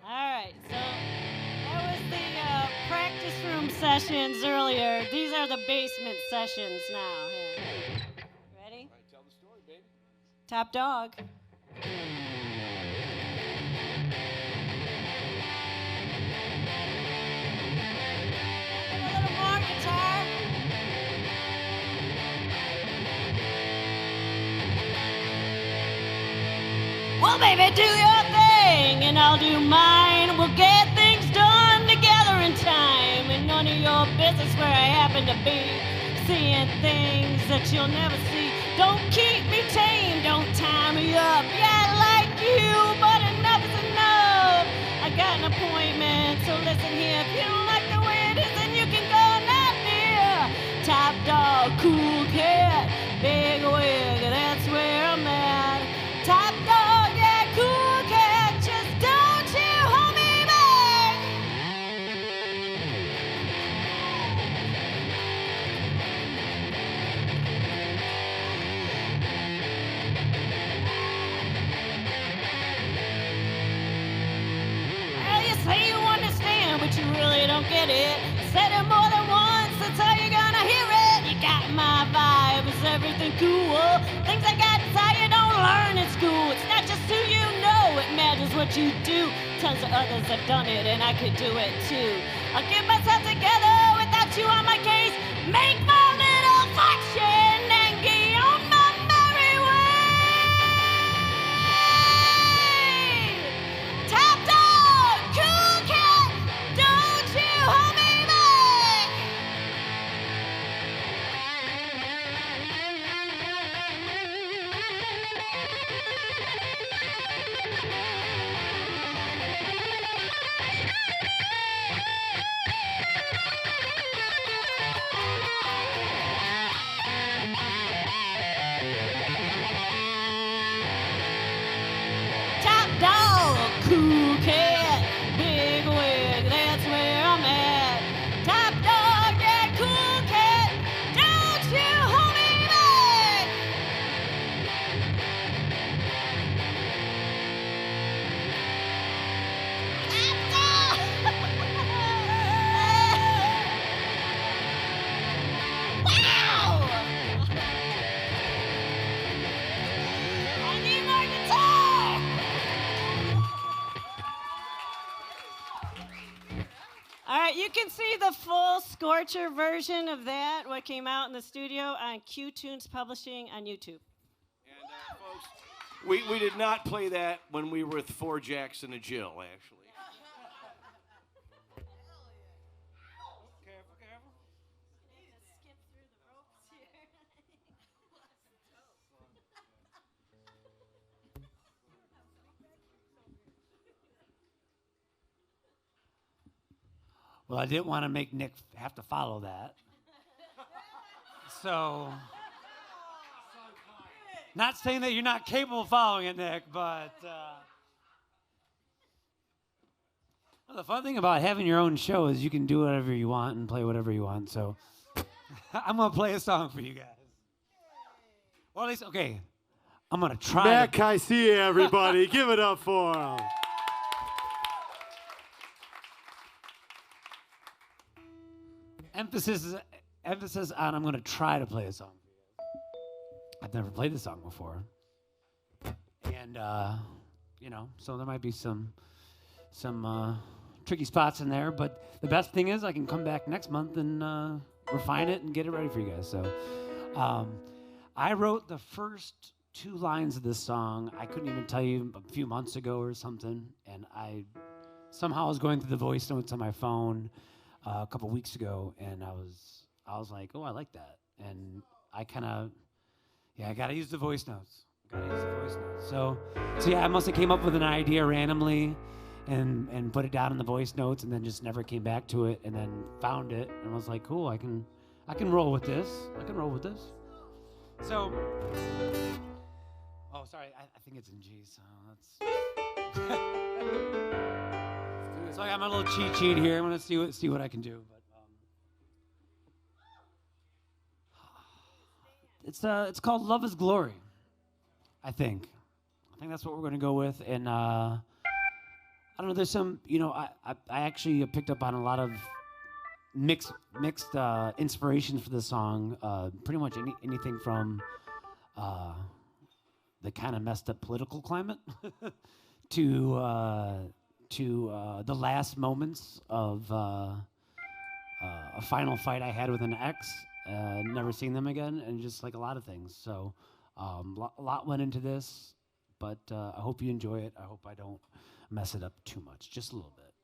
All right, so that was the practice room sessions earlier. These are the basement sessions now. Here. Ready? All right, tell the story, baby. Top dog. A little more guitar. Well, baby, do your thing, and I'll do mine. We'll get things done together in time. And none of your business where I happen to be. Seeing things that you'll never see. Don't keep me tame, don't tie me up. Yeah, I like you, but enough is enough. I got an appointment, so listen here. If you don't like the way it is, then you can go not near. Top dog, cool cat, big wig, that's where I'm at. Top dog, yeah, cool cat, just don't you hold me back. Well, you say you understand, but you really don't get it. Said it more than once, that's how you're gonna hear it. You got my vibe, is everything cool? Things I got inside you don't learn in school. It's not just who you know, it matters what you do. Tons of others have done it, and I could do it too. I'll get myself together without you on my case. Make my little fortune and get on my merry way. Top dog, cool cat, don't you hold me back. All right, you can see the full Scorcher version of that, what came out in the studio, on Q Tunes Publishing on YouTube. And folks, we did not play that when we were with 4 Jacks and a Jill, actually. Well, I didn't want to make Nick have to follow that. So, not saying that you're not capable of following it, Nick, but well, the fun thing about having your own show is you can do whatever you want and play whatever you want. So, I'm going to play a song for you guys. Or at least, okay, I'm going to try. Matt Kysia, everybody. Give it up for him. Emphasis on I'm going to try to play a song for you. I've never played this song before. And, so there might be some tricky spots in there. But the best thing is I can come back next month and refine it and get it ready for you guys. So I wrote the first 2 lines of this song. I couldn't even tell you a few months ago or something. And I somehow was going through the voice notes on my phone a couple weeks ago, and I was like, oh, I like that. And I kind of, I got to use the voice notes. So yeah, I must have came up with an idea randomly and put it down in the voice notes and then just never came back to it and then found it and was like, cool, I can roll with this. So, oh, sorry, I think it's in G, so that's... So I got my little cheat sheet here. I'm gonna see what I can do. But it's called Love Is Glory. I think that's what we're gonna go with. And I don't know. There's some. I actually picked up on a lot of mixed inspirations for this song. Pretty much anything from the kind of messed up political climate to the last moments of a final fight I had with an ex, never seen them again, and just like a lot of things. So a lot went into this, but I hope you enjoy it. I hope I don't mess it up too much, just a little bit.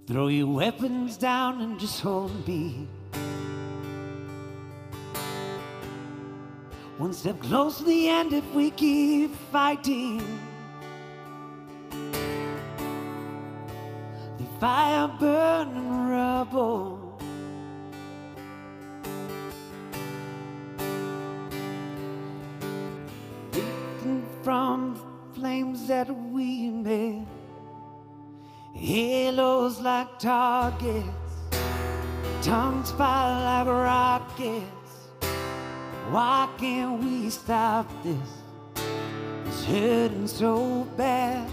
Throw your weapons down and just hold me. One step close to the end if we keep fighting. The fire burning rubble. Leaping from flames that we made. Halos like targets. Tongues fire like rockets. Why can't we stop this? It's hurting so bad.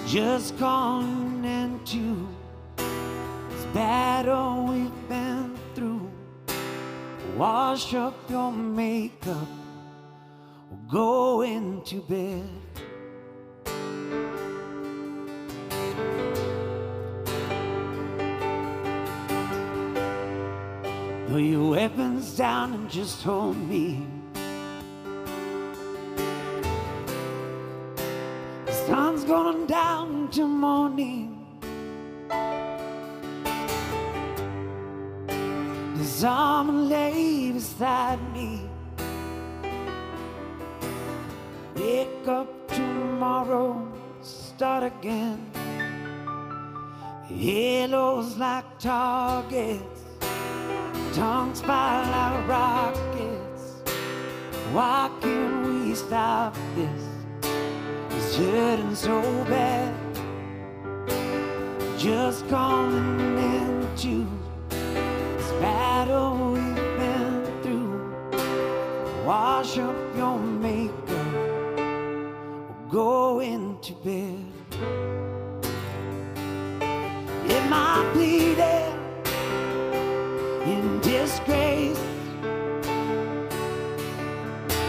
Just calling into this battle we've been through. Wash up your makeup or go into bed. Throw your weapons down and just hold me. The sun's going down till morning. This arm lay beside me. Wake up tomorrow, start again. Halos like targets. Tongues fire like rockets. Why can't we stop this? It's hurting so bad. Just calling into this battle we've been through. Wash up your makeup or go into bed. Am I bleeding in disgrace?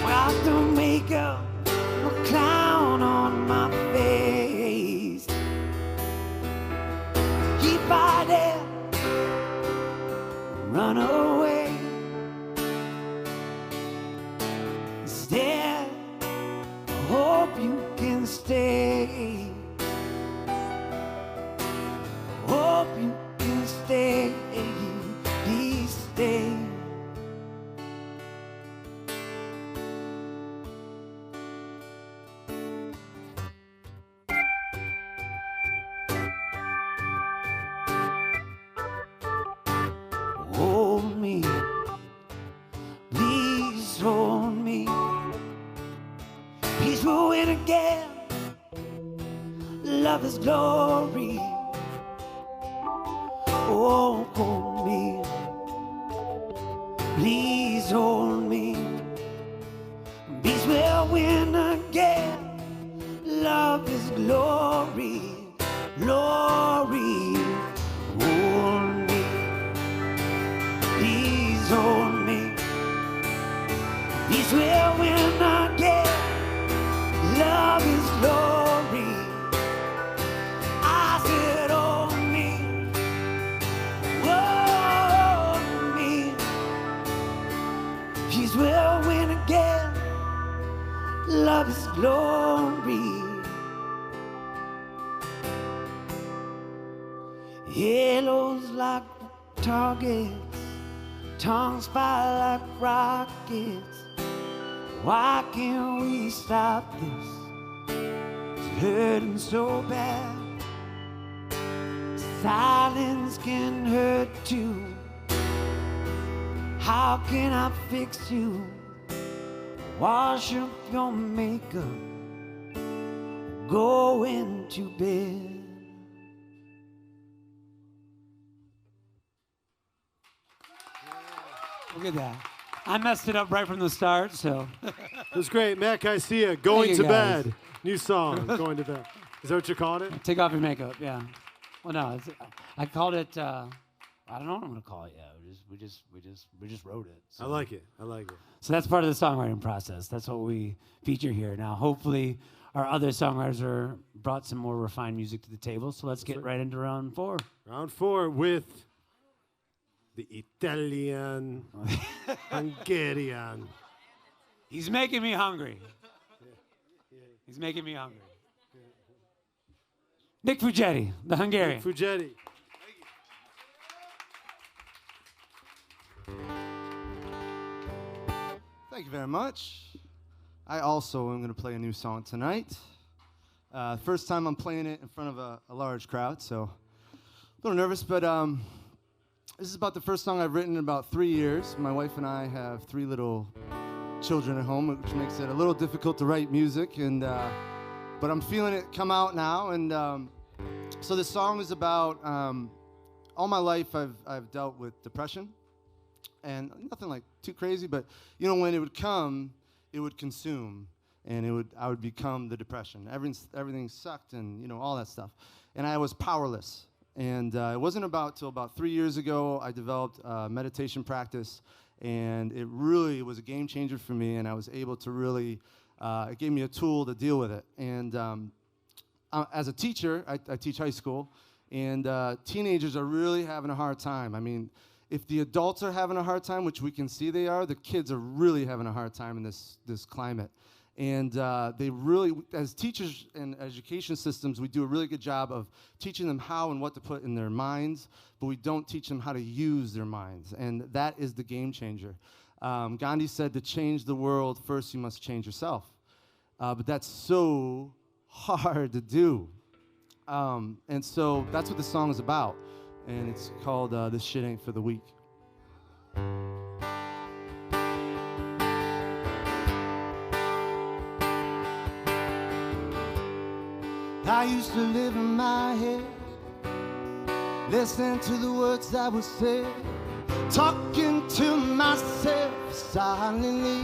Well, Start to make up a clown on my face. Keep fighting, run away. Instead, I hope you can stay. I hope you can stay. Please stay. Hold me, please hold me. Please will win again. Love is glory. Oh, hold me, please hold me. Peace will win again. Love is glory, glory. Hold me, please hold me. Peace will win again. Love is glory. I said, hold me, hold me. Peace will win again. Love is glory. Halos like targets, tongues fire like rockets. Why can't we stop this? It's hurting so bad. Silence can hurt too. How can I fix you? Wash up your makeup, go into bed. Look at that. I messed it up right from the start, so. It was great. Matt Kysia, Going you, to guys. Bed. New song, Going to Bed. Is that what you're calling it? Take off your makeup, yeah. Well, no, I called it, I don't know what I'm going to call it yet. We just wrote it. So. I like it. I like it. So that's part of the songwriting process. That's what we feature here. Now, hopefully, our other songwriters are brought some more refined music to the table. So let's get right into round 4. Round 4 with the Italian, Hungarian. He's making me hungry. He's making me hungry. Nick Fugedi, the Hungarian. Nick Fugedi. Thank you very much. I also am going to play a new song tonight. First time I'm playing it in front of a large crowd, so a little nervous, but this is about the first song I've written in about 3 years. My wife and I have 3 little children at home, which makes it a little difficult to write music, and but I'm feeling it come out now. And so this song is about all my life I've dealt with depression. And nothing like too crazy, but you know, when it would come, it would consume, and I would become the depression. Everything sucked, and you know, all that stuff. And I was powerless. And it wasn't till about 3 years ago I developed a meditation practice, and it really was a game changer for me. And I was able to really, it gave me a tool to deal with it. And as a teacher, I teach high school, and teenagers are really having a hard time. I mean, if the adults are having a hard time, which we can see they are, the kids are really having a hard time in this climate. And they really, as teachers and education systems, we do a really good job of teaching them how and what to put in their minds, but we don't teach them how to use their minds. And that is the game changer. Gandhi said, to change the world, first you must change yourself. But that's so hard to do. And so that's what the song is about. And it's called This Shit Ain't for the Weak. I used to live in my head, listen to the words that were said, talking to myself silently.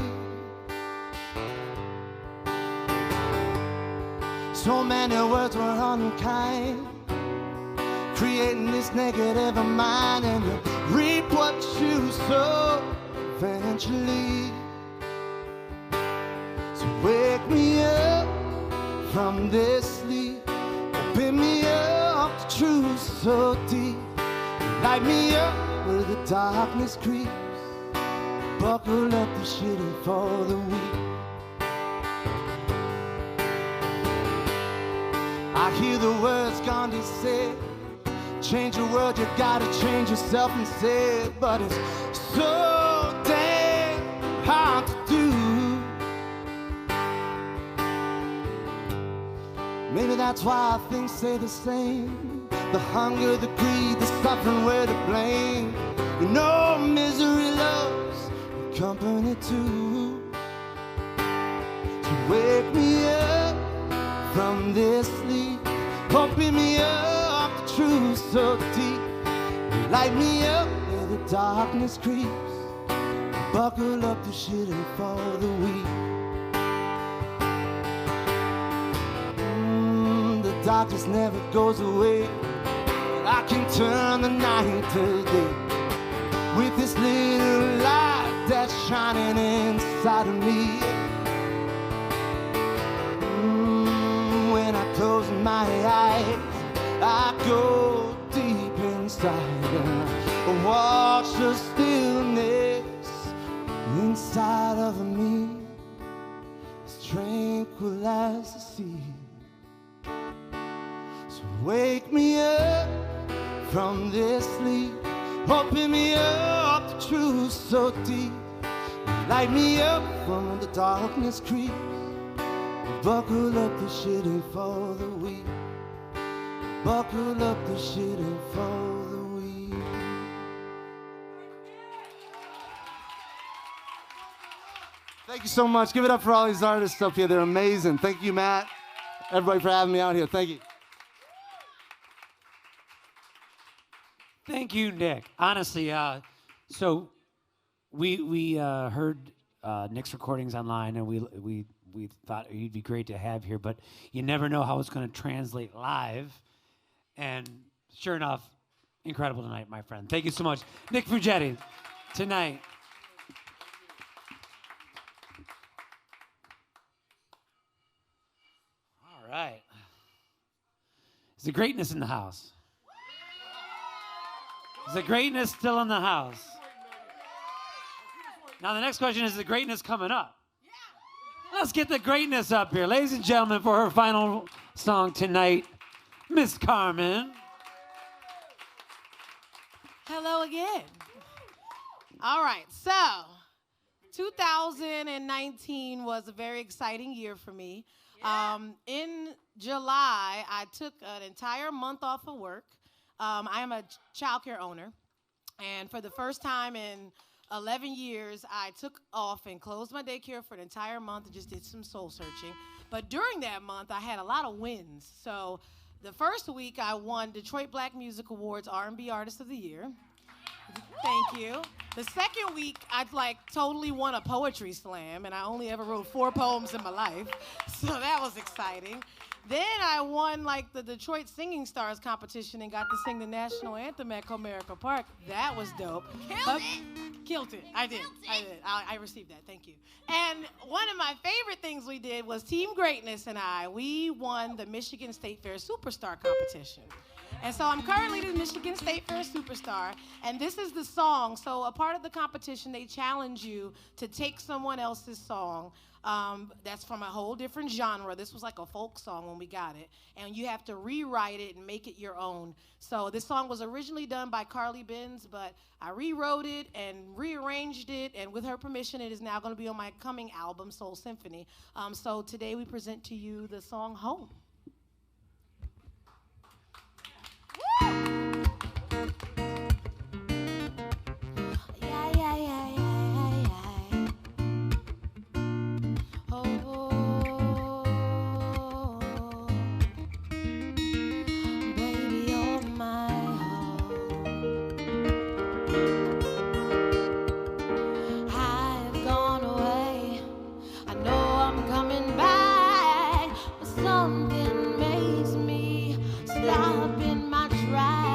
So many words were unkind, creating this negative mind, and you reap what you sow eventually. from this sleep. Open me up to truth so deep. Light me up where the darkness creeps. Buckle up, the shit ain't for the weak. I hear the words Gandhi said, change your world, you gotta change yourself instead. But it's so damn hard to do. Maybe that's why things stay the same. The hunger, the greed, the suffering, we're to blame. You know misery loves company too. So wake me up from this sleep. Open me up to truth so deep. Light me up where the darkness creeps. Buckle up, the shit ain't for the weak. The darkness never goes away. I can turn the night to day with this little light that's shining inside of me. When I close my eyes, I go deep inside and I watch the stillness inside of me, as tranquil as the sea. So wake me up from this sleep. Open me up to truth so deep. Light me up when the darkness creeps. Buckle up, the shit ain't for the weak. Buckle up, the shit ain't for the weak. Thank you so much. Give it up for all these artists up here. They're amazing. Thank you, Matt. Everybody for having me out here. Thank you. Thank you, Nick. Honestly, so we heard Nick's recordings online, and we thought he'd be great to have here, but you never know how it's going to translate live. And sure enough, incredible tonight, my friend. Thank you so much, Nick Fugedi, tonight. All right. Is the greatness in the house? Is the greatness still in the house? Now the next question is the greatness coming up? Let's get the greatness up here. Ladies and gentlemen, for her final song tonight, Miss Carmen. Hello again. All right, so 2019 was a very exciting year for me. In July, I took an entire month off of work. I am a child care owner, and for the first time in 11 years, I took off and closed my daycare for an entire month and just did some soul searching. But during that month, I had a lot of wins. So the first week, I won Detroit Black Music Awards R&B Artist of the Year. Thank you. The second week, I totally won a poetry slam, and I only ever wrote 4 poems in my life. So that was exciting. Then I won the Detroit Singing Stars competition and got to sing the national anthem at Comerica Park. That was dope. Killed it. I did. I received that. Thank you. And one of my favorite things we did was Team Greatness and we won the Michigan State Fair Superstar competition. And so I'm currently the Michigan State Fair Superstar, and this is the song. So a part of the competition, they challenge you to take someone else's song that's from a whole different genre. This was like a folk song when we got it, and you have to rewrite it and make it your own. So this song was originally done by Carly Benz, but I rewrote it and rearranged it, and with her permission, it is now going to be on my coming album, Soul Symphony. So today we present to you the song Home. Something makes me stop in my tracks.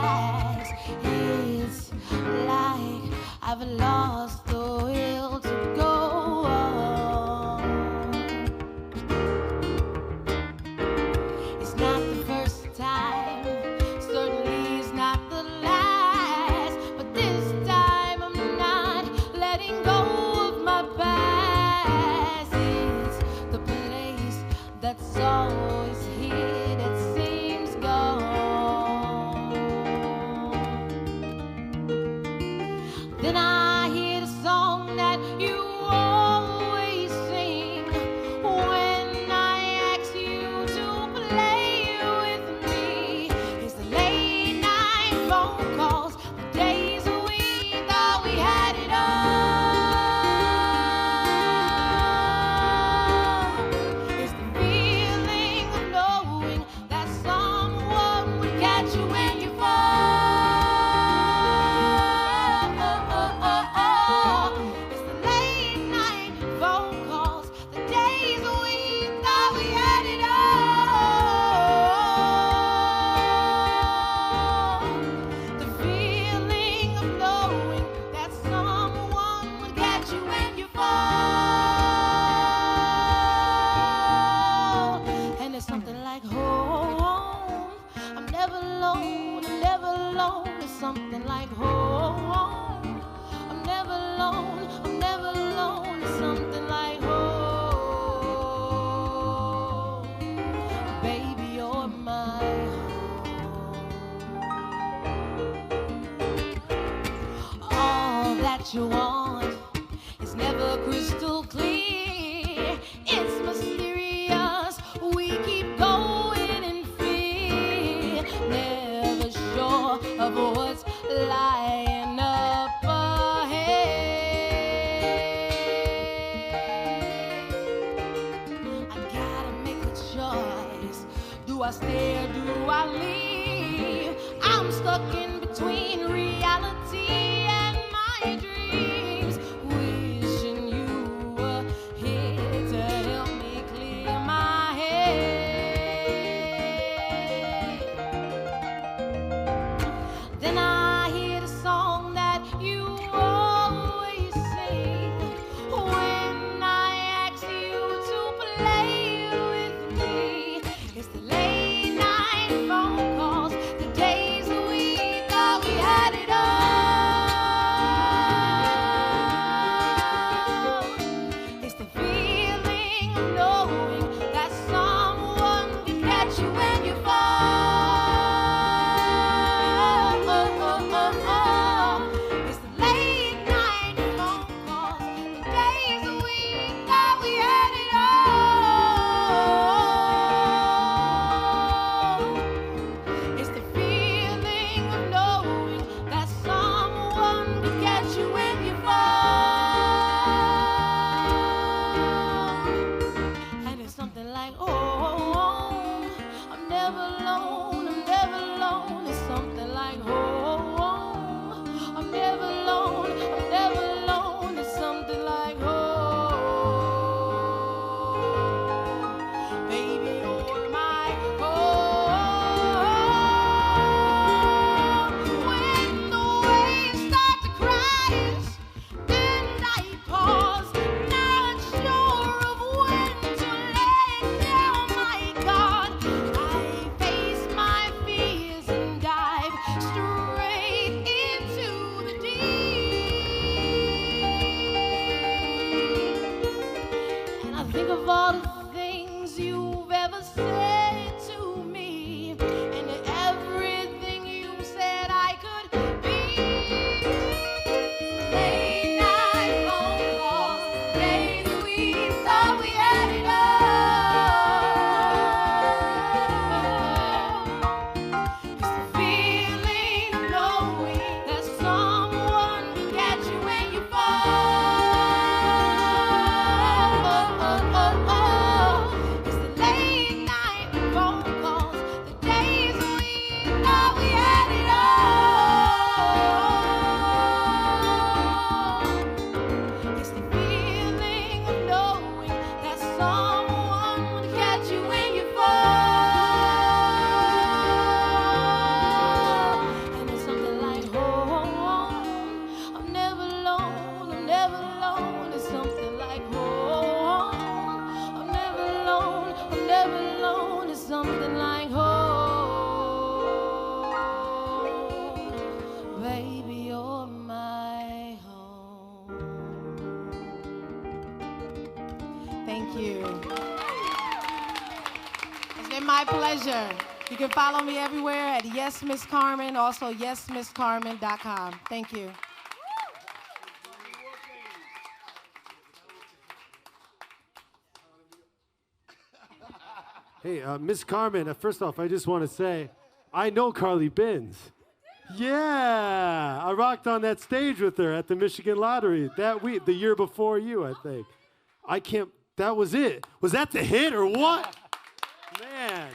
what you want. It's never crystal clear. It's mysterious. We keep going in fear, never sure of what's lying up ahead. I gotta make a choice. Do I stay or do I leave? I'm stuck in between reality and my dreams. Wishing you were here to help me clear my head. Then I hear the song that you always sing when I ask you to play with me. It's the late night phone calls, the days we thought we had it all. It's the feeling of knowing that someone can catch you when you fall. It's the late night phone calls, the days we thought we had it all. It's the feeling of knowing that someone can catch you when you fall. And it's something like, oh, I'm never alone, I'm never alone. It's something like, oh, I'm never alone, I'm never alone. It's something like, oh, baby, you're my home. When the waves start to crash, then I pause, not sure of when to let down. My God, I face my fears and dive straight into the deep. And I think of all the things you've ever said to me, and everything you said I could be. Late night phone calls, days we thought we had it all. It's the feeling of knowing that someone can catch you when you fall. It's the late night phone calls, the days we thought we had it all. It's the feeling of knowing that someone would catch you when you fall. And it's something like, oh, I'm never alone, I'm never alone. It's something like, oh, I'm never alone, I'm never alone. It's something like, oh, baby, you're my home. Thank you. It's been my pleasure. You can follow me everywhere at Yes Miss Carmen, also yesmisscarmen.com. Thank you. Hey, Miss Carmen, first off, I just want to say, I know Carly Binns. Yeah, I rocked on that stage with her at the Michigan Lottery that week, the year before you, I think. That was it. Was that the hit or what? Man,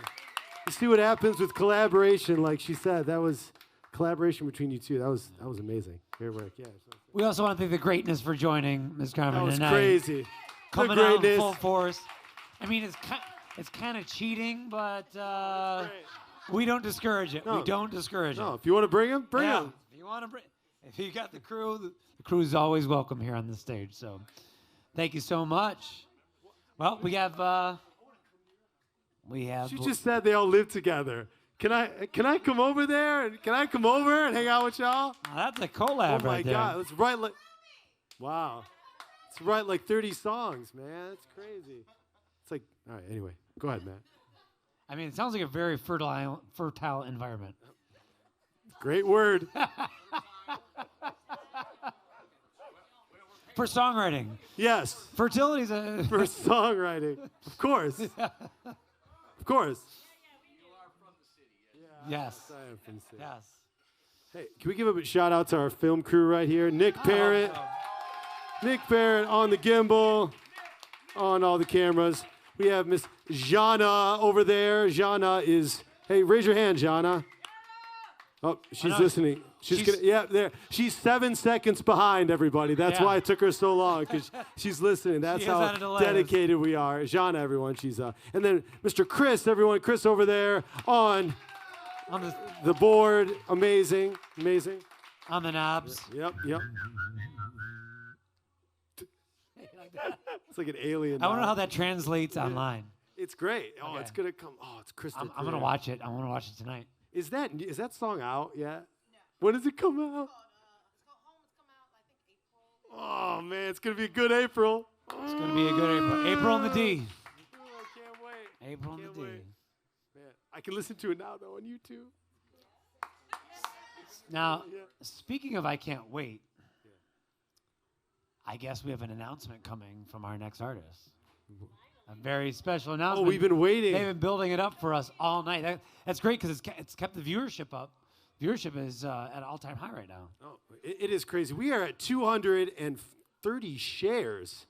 you see what happens with collaboration, like she said. That was collaboration between you two. That was amazing. Great work, yeah. We also want to thank the Greatness for joining Ms. Carmen That was tonight. crazy. Coming The out in Greatness. full force. I mean, it's kind of cheating, but we don't discourage it. No. We don't discourage No, it. if you want to bring him, bring Yeah, him. if you want to bring, if you got the crew, the crew's always welcome here on the stage. So, thank you so much. Well, we have. She just said they all live together. Can I come over there? And can I come over and hang out with y'all? Oh, that's a collab Oh my right there. God, let's write like. Wow, let's write like 30 songs, man. It's crazy. It's like, all right. Anyway, go ahead, Matt. I mean, it sounds like a very fertile environment. Great word. For songwriting. Yes. Fertility's a... For songwriting. Of course. Of course. Yes. I am from the city. Yes. Hey, can we give a shout out to our film crew right here? Nick Parrott. Nick Parrott on the gimbal, on all the cameras. We have Miss Jana over there. Jana is, hey, raise your hand, Jana. Oh, she's listening. There. She's 7 seconds behind everybody. That's why it took her so long, because she's listening. That's how dedicated we are. Jana, everyone. She's and then Mr. Chris, everyone. Chris over there on the board. Amazing. On the knobs. Yep. It's like an alien. I wonder how that translates online. It's great. Oh, Okay. It's gonna come. Oh, it's crystal clear. I'm gonna watch it. I want to watch it tonight. Is that song out yet? No. When does it come out? Oh man, it's gonna be a good April. It's gonna be a good April. April and the D. Oh, I can't wait. April and the D. Man, I can listen to it now though on YouTube. Now, speaking of I can't wait, I guess we have an announcement coming from our next artist. A very special announcement. Oh, we've been waiting. They've been building it up for us all night. That's great because it's kept the viewership up. Viewership is at an all-time high right now. Oh, it is crazy. We are at 230 shares.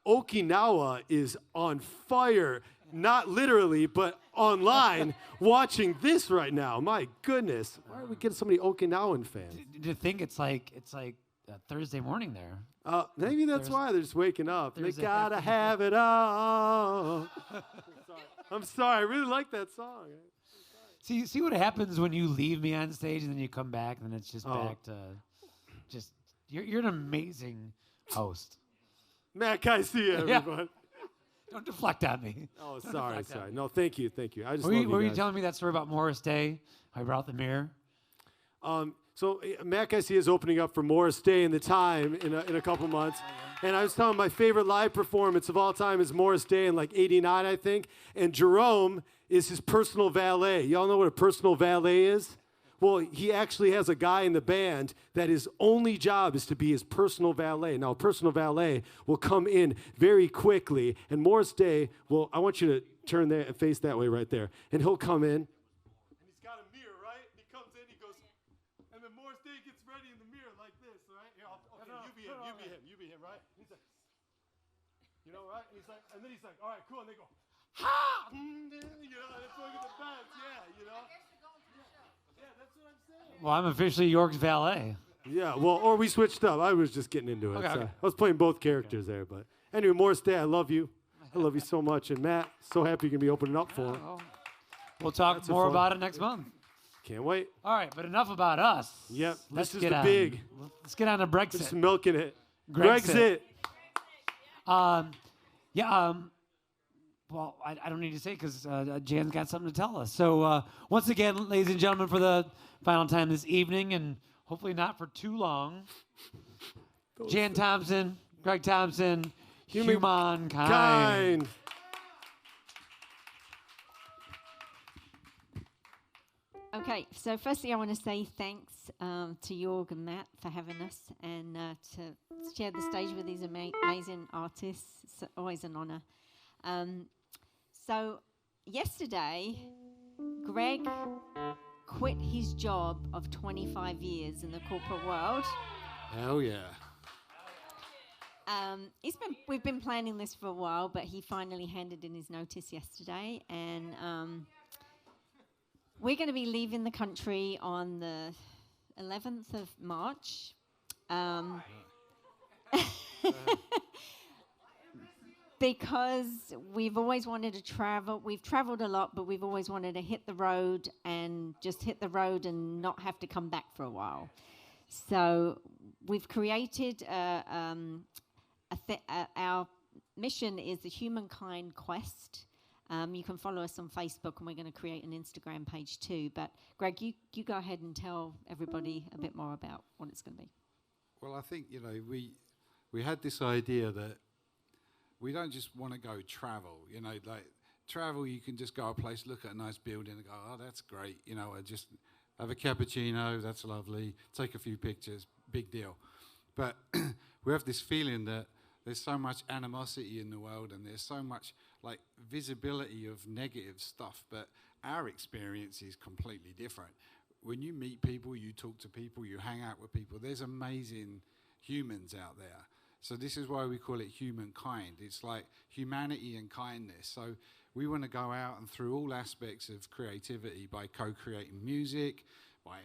Okinawa is on fire, not literally, but online, watching this right now. My goodness, why are we getting so many Okinawan fans? To think it's like Thursday morning there. Maybe that's why they're just waking up. They Thursday gotta afternoon. have it all. I'm sorry. I really like that song. See what happens when you leave me on stage and then you come back and then it's just back to just you're an amazing host. Matt Kysia, everyone. Don't deflect on me. Oh, sorry. No, thank you. I just Were love you you guys. telling me that story about Morris Day? How I brought the mirror. So Matt Kysia is opening up for Morris Day in the Time in a couple months. And I was telling my favorite live performance of all time is Morris Day in like '89, I think. And Jerome is his personal valet. Y'all know what a personal valet is? Well, he actually has a guy in the band that his only job is to be his personal valet. Now, a personal valet will come in very quickly, and Morris Day will, I want you to turn there and face that way right there. And he'll come in. And he's got a mirror, right? And he comes in, he goes, and then Morris Day gets ready in the mirror like this, right? Here, you be him, right? He's like, you know, right? And then he's like, all right, cool. And they go, ha! You know, that's one of the best, you know? Yeah, that's what I'm saying. Well, I'm officially Yorg's valet. Yeah, well, or we switched up. I was just getting into it. Okay, so okay. I was playing both characters there, but anyway, Morris Day, I love you. I love you so much. And Matt, so happy you can be opening up for him. We'll talk That's a more fun- about it next month. Can't wait. All right, but enough about us. Yep, Let's this is get the on. big. Let's get on to Brexit. Just milking it. Grexit. Grexit. Well, I don't need to say because Jan's got something to tell us. So once again, ladies and gentlemen, for the final time this evening, and hopefully not for too long, Jan Thompson, Greg Thompson, Humankind. Kind. Okay, so firstly, I want to say thanks to Yorg and Matt for having us and to share the stage with these amazing artists. It's always an honor. So yesterday, Greg quit his job of 25 years in the corporate world. Hell yeah. We've been planning this for a while, but he finally handed in his notice yesterday, and we're going to be leaving the country on the 11th of March. Because we've always wanted to travel. We've traveled a lot, but we've always wanted to hit the road and just hit the road and not have to come back for a while. So we've created our mission is the Humankind Quest. You can follow us on Facebook, and we're going to create an Instagram page too. But Greg, you go ahead and tell everybody a bit more about what it's going to be. Well, I think, we had this idea that we don't just want to go travel, like travel, you can just go a place, look at a nice building and go, oh, that's great, I just have a cappuccino, that's lovely, take a few pictures, big deal. But we have this feeling that there's so much animosity in the world and there's so much like visibility of negative stuff, but our experience is completely different. When you meet people, you talk to people, you hang out with people, there's amazing humans out there. So this is why we call it humankind. It's like humanity and kindness. So we want to go out and through all aspects of creativity by co-creating music, by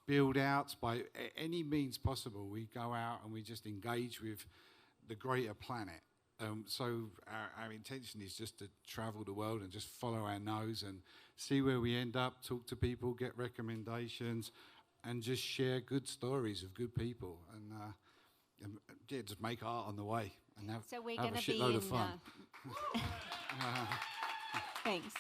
build outs, by any means possible. We go out and we just engage with the greater planet. So our intention is just to travel the world and just follow our nose and see where we end up, talk to people, get recommendations, and just share good stories of good people. And yeah, just make art on the way and have a shitload of fun. Thanks.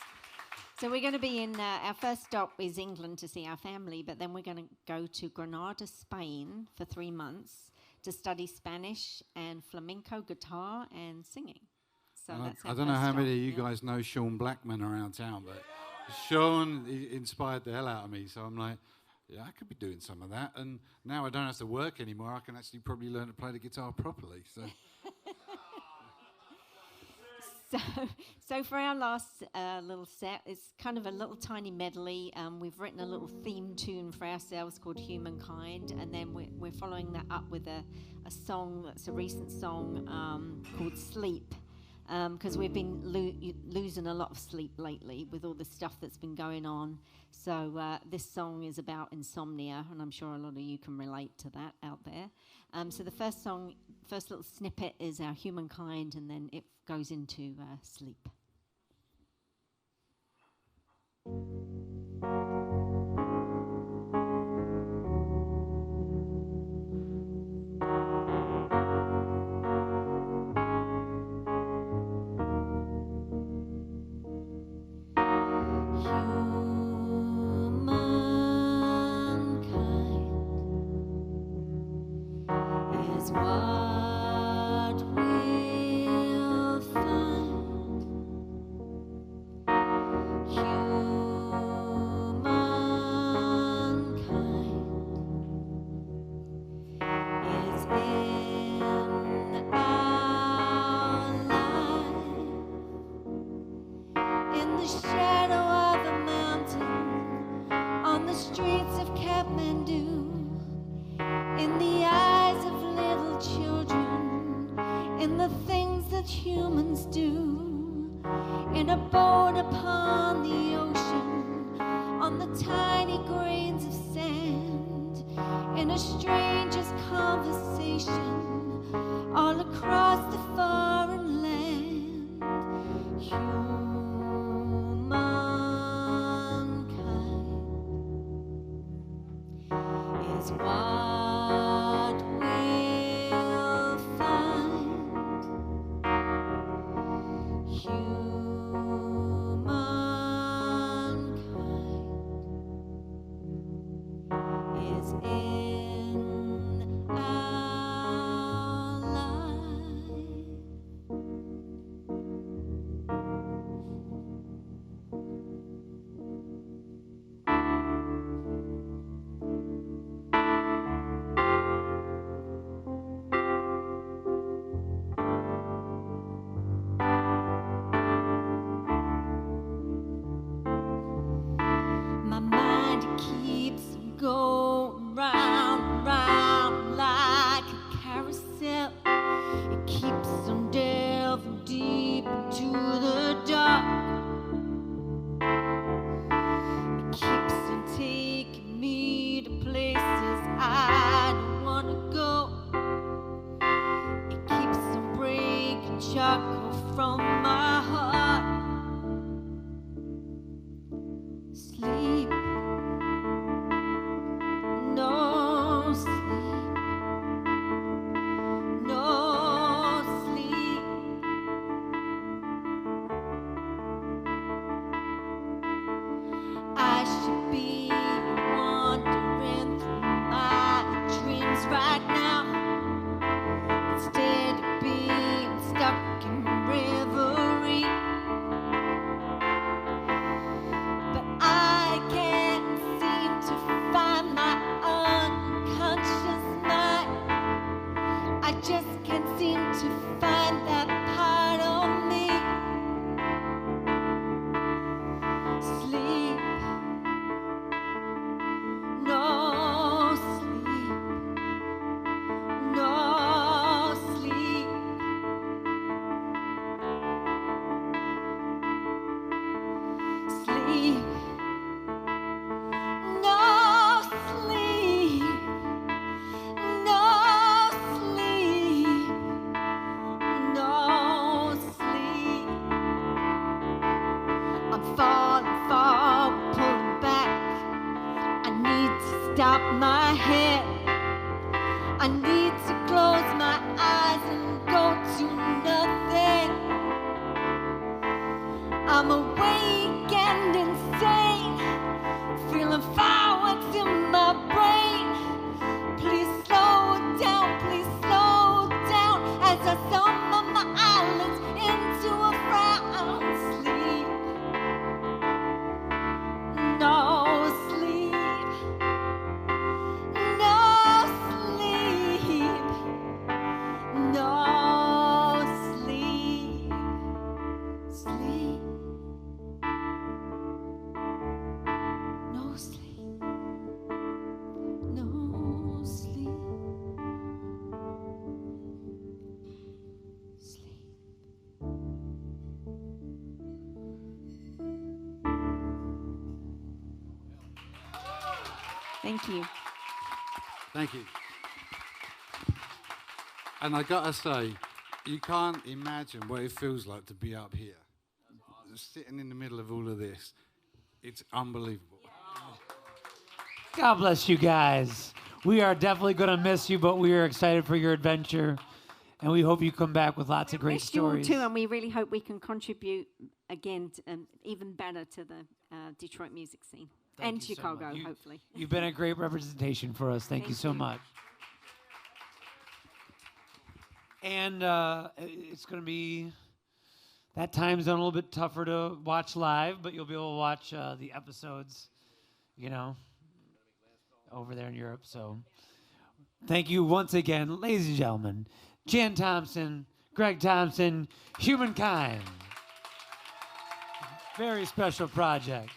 So we're going to be in, our first stop is England to see our family, but then we're going to go to Granada, Spain for 3 months to study Spanish and flamenco guitar and singing. So that's I don't know how many of you guys know Sean Blackman around town, but Sean inspired the hell out of me. So I'm like, yeah, I could be doing some of that. And now I don't have to work anymore. I can actually probably learn to play the guitar properly. So. So for our last little set, it's kind of a little tiny medley. We've written a little theme tune for ourselves called Humankind, and then we're following that up with a song that's a recent song called Sleep, because we've been losing a lot of sleep lately with all the stuff that's been going on. So this song is about insomnia, and I'm sure a lot of you can relate to that out there. So the first little snippet is our Humankind, and then it goes into Sleep. What we'll find, in a boat upon the ocean, on the tiny grains of sand, in a stranger's conversation, all across the foreign land. Humankind is what we'll find. Humankind is in our life. My mind keeps going round, round like a carousel. It keeps on delving deep into the dark. It keeps on taking me to places I don't wanna go. It keeps on breaking charcoal from my heart. Sleep, no sleep, no sleep. I should be wandering through my dreams right now, instead of being stuck in rivers. I'm awake and insane, feeling fireworks in my brain. Please slow down as I thumb my eyelids into a frown. Sleep, no sleep, no sleep, no sleep, sleep, no sleep, no sleep, sleep. Thank you. Thank you. And I gotta say, you can't imagine what it feels like to be up here, sitting in the middle of all of this. It's unbelievable. God bless you guys. We are definitely going to miss you, but we are excited for your adventure. And we hope you come back with lots of great Missed you all stories. too, and we really hope we can contribute again to, even better to the Detroit music scene. Thank And you so Chicago, much. hopefully. You've been a great representation for us. Thank you so much. And it's going to be that time zone a little bit tougher to watch live, but you'll be able to watch the episodes, you know, over there in Europe. So thank you once again, ladies and gentlemen. Jan Thompson, Greg Thompson, Humankind. Very special project.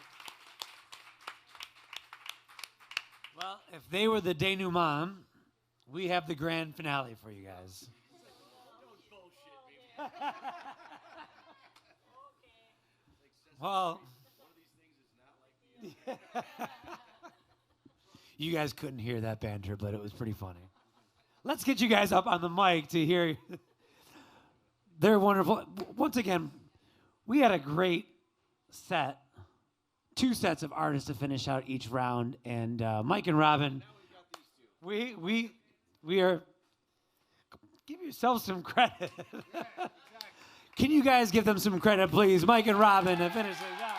Well, if they were the denouement, we have the grand finale for you guys. Well, you guys couldn't hear that banter, but it was pretty funny. Let's get you guys up on the mic to hear. They're wonderful. Once again, we had a great set, 2 sets of artists to finish out each round, and Mike and Robyne, we are. Give yourself some credit. Can you guys give them some credit, please? Mike and Robyne to finish things out.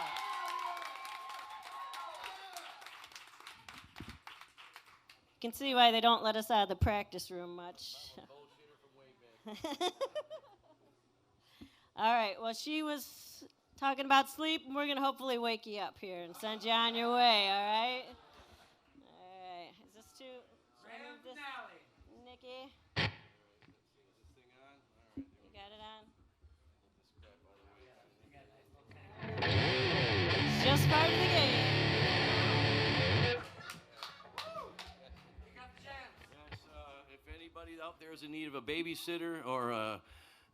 You can see why they don't let us out of the practice room much. All right, well, she was talking about sleep, and we're going to hopefully wake you up here and send you on your way, all right? All right, is this too... Nikki? You got it on? It's just part of the game. If anybody out there is in need of a babysitter, or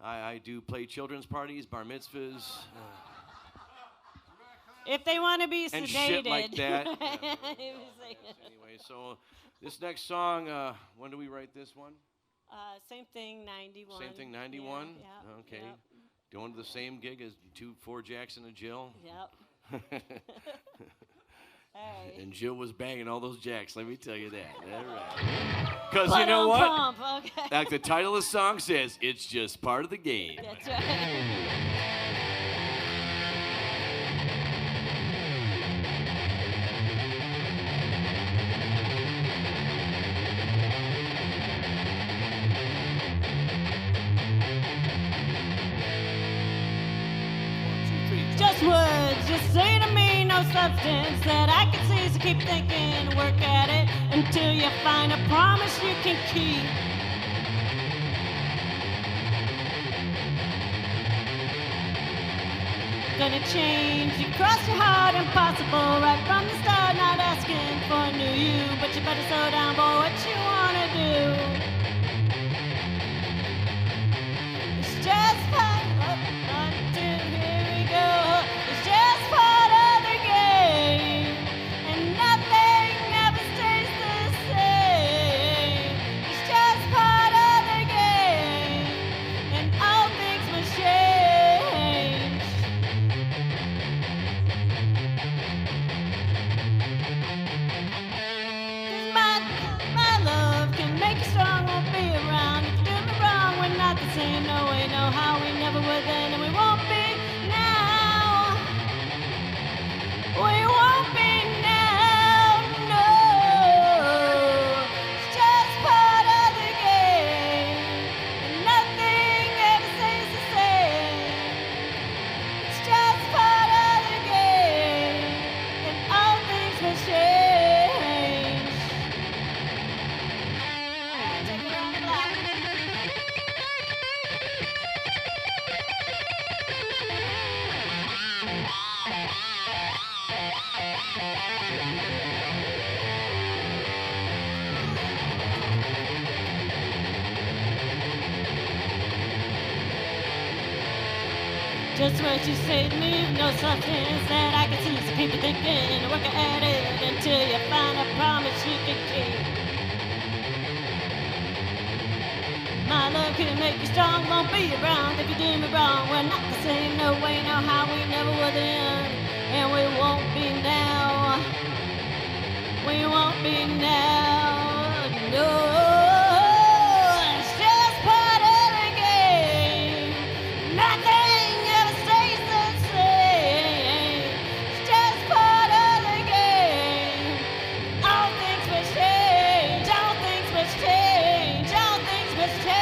I do play children's parties, bar mitzvahs, If they want to be and sedated. shit like that. Yeah. Anyway, so this next song, when do we write this one? Same thing, 91. Same thing, 91? Yeah, yep, Okay. Yep. Going to the same gig as 4 Jacks and a Jill? Yep. Hey. And Jill was banging all those jacks, let me tell you that. All right. Because you know what? Pump, okay. Like the title of the song says, it's just part of the game. That's right. Just words, just say to me, no substance that I can see. So keep thinking, work at it until you find a promise you can keep. Gonna change, you cross your heart, impossible right from the start. Not asking for a new you, but you better slow down, boy, what you wanna do. It's just part of 1, 2, here we go. It's just part of the game, and nothing ever stays the same. It's just part of the game, and all things must change. 'Cause my love can make you strong. Just what you say to me, no substance that I can see. So keep it thinking, work at it until you find a promise you can keep. My love can make you strong, won't be around if you do me wrong. We're not the same, no way, no how, we never were then, and we won't be now. We won't be now, no. It's just part of the game. Nothing ever stays the same. It's just part of the game. All things must change. All things must change. All things must change.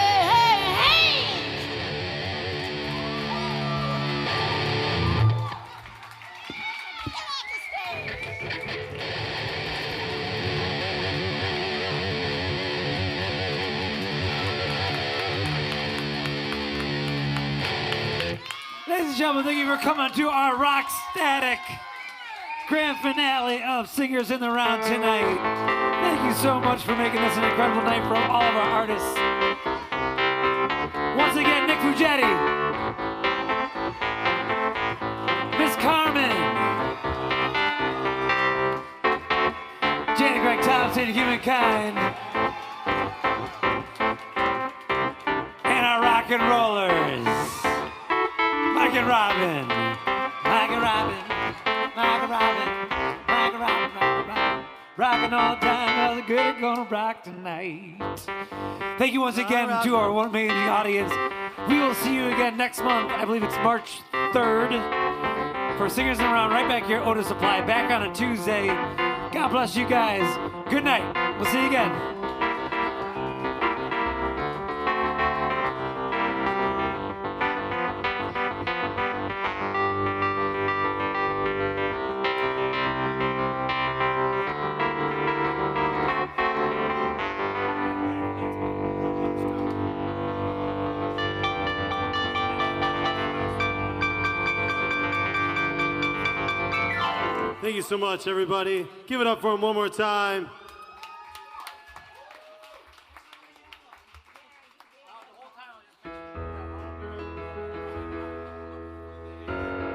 Ladies and gentlemen, thank you for coming to our rock static grand finale of Singers in the Round tonight. Thank you so much for making this an incredible night for all of our artists. Once again, Nick Fugedi, Miss Carmen, Greg Thompson, Humankind, and our rock and rollers, Mike and Robyne, Mike and Robyne, Mike and Robyne, Mike and Robyne, Mike and Robyne, rocking all the time, well, the good are gonna rock tonight. Thank you once again to our one amazing audience. We will see you again next month. I believe it's March 3rd for Singers in the Round, right back here, Otus Supply, back on a Tuesday. God bless you guys. Good night. We'll see you again. Thank you so much, everybody. Give it up for him one more time.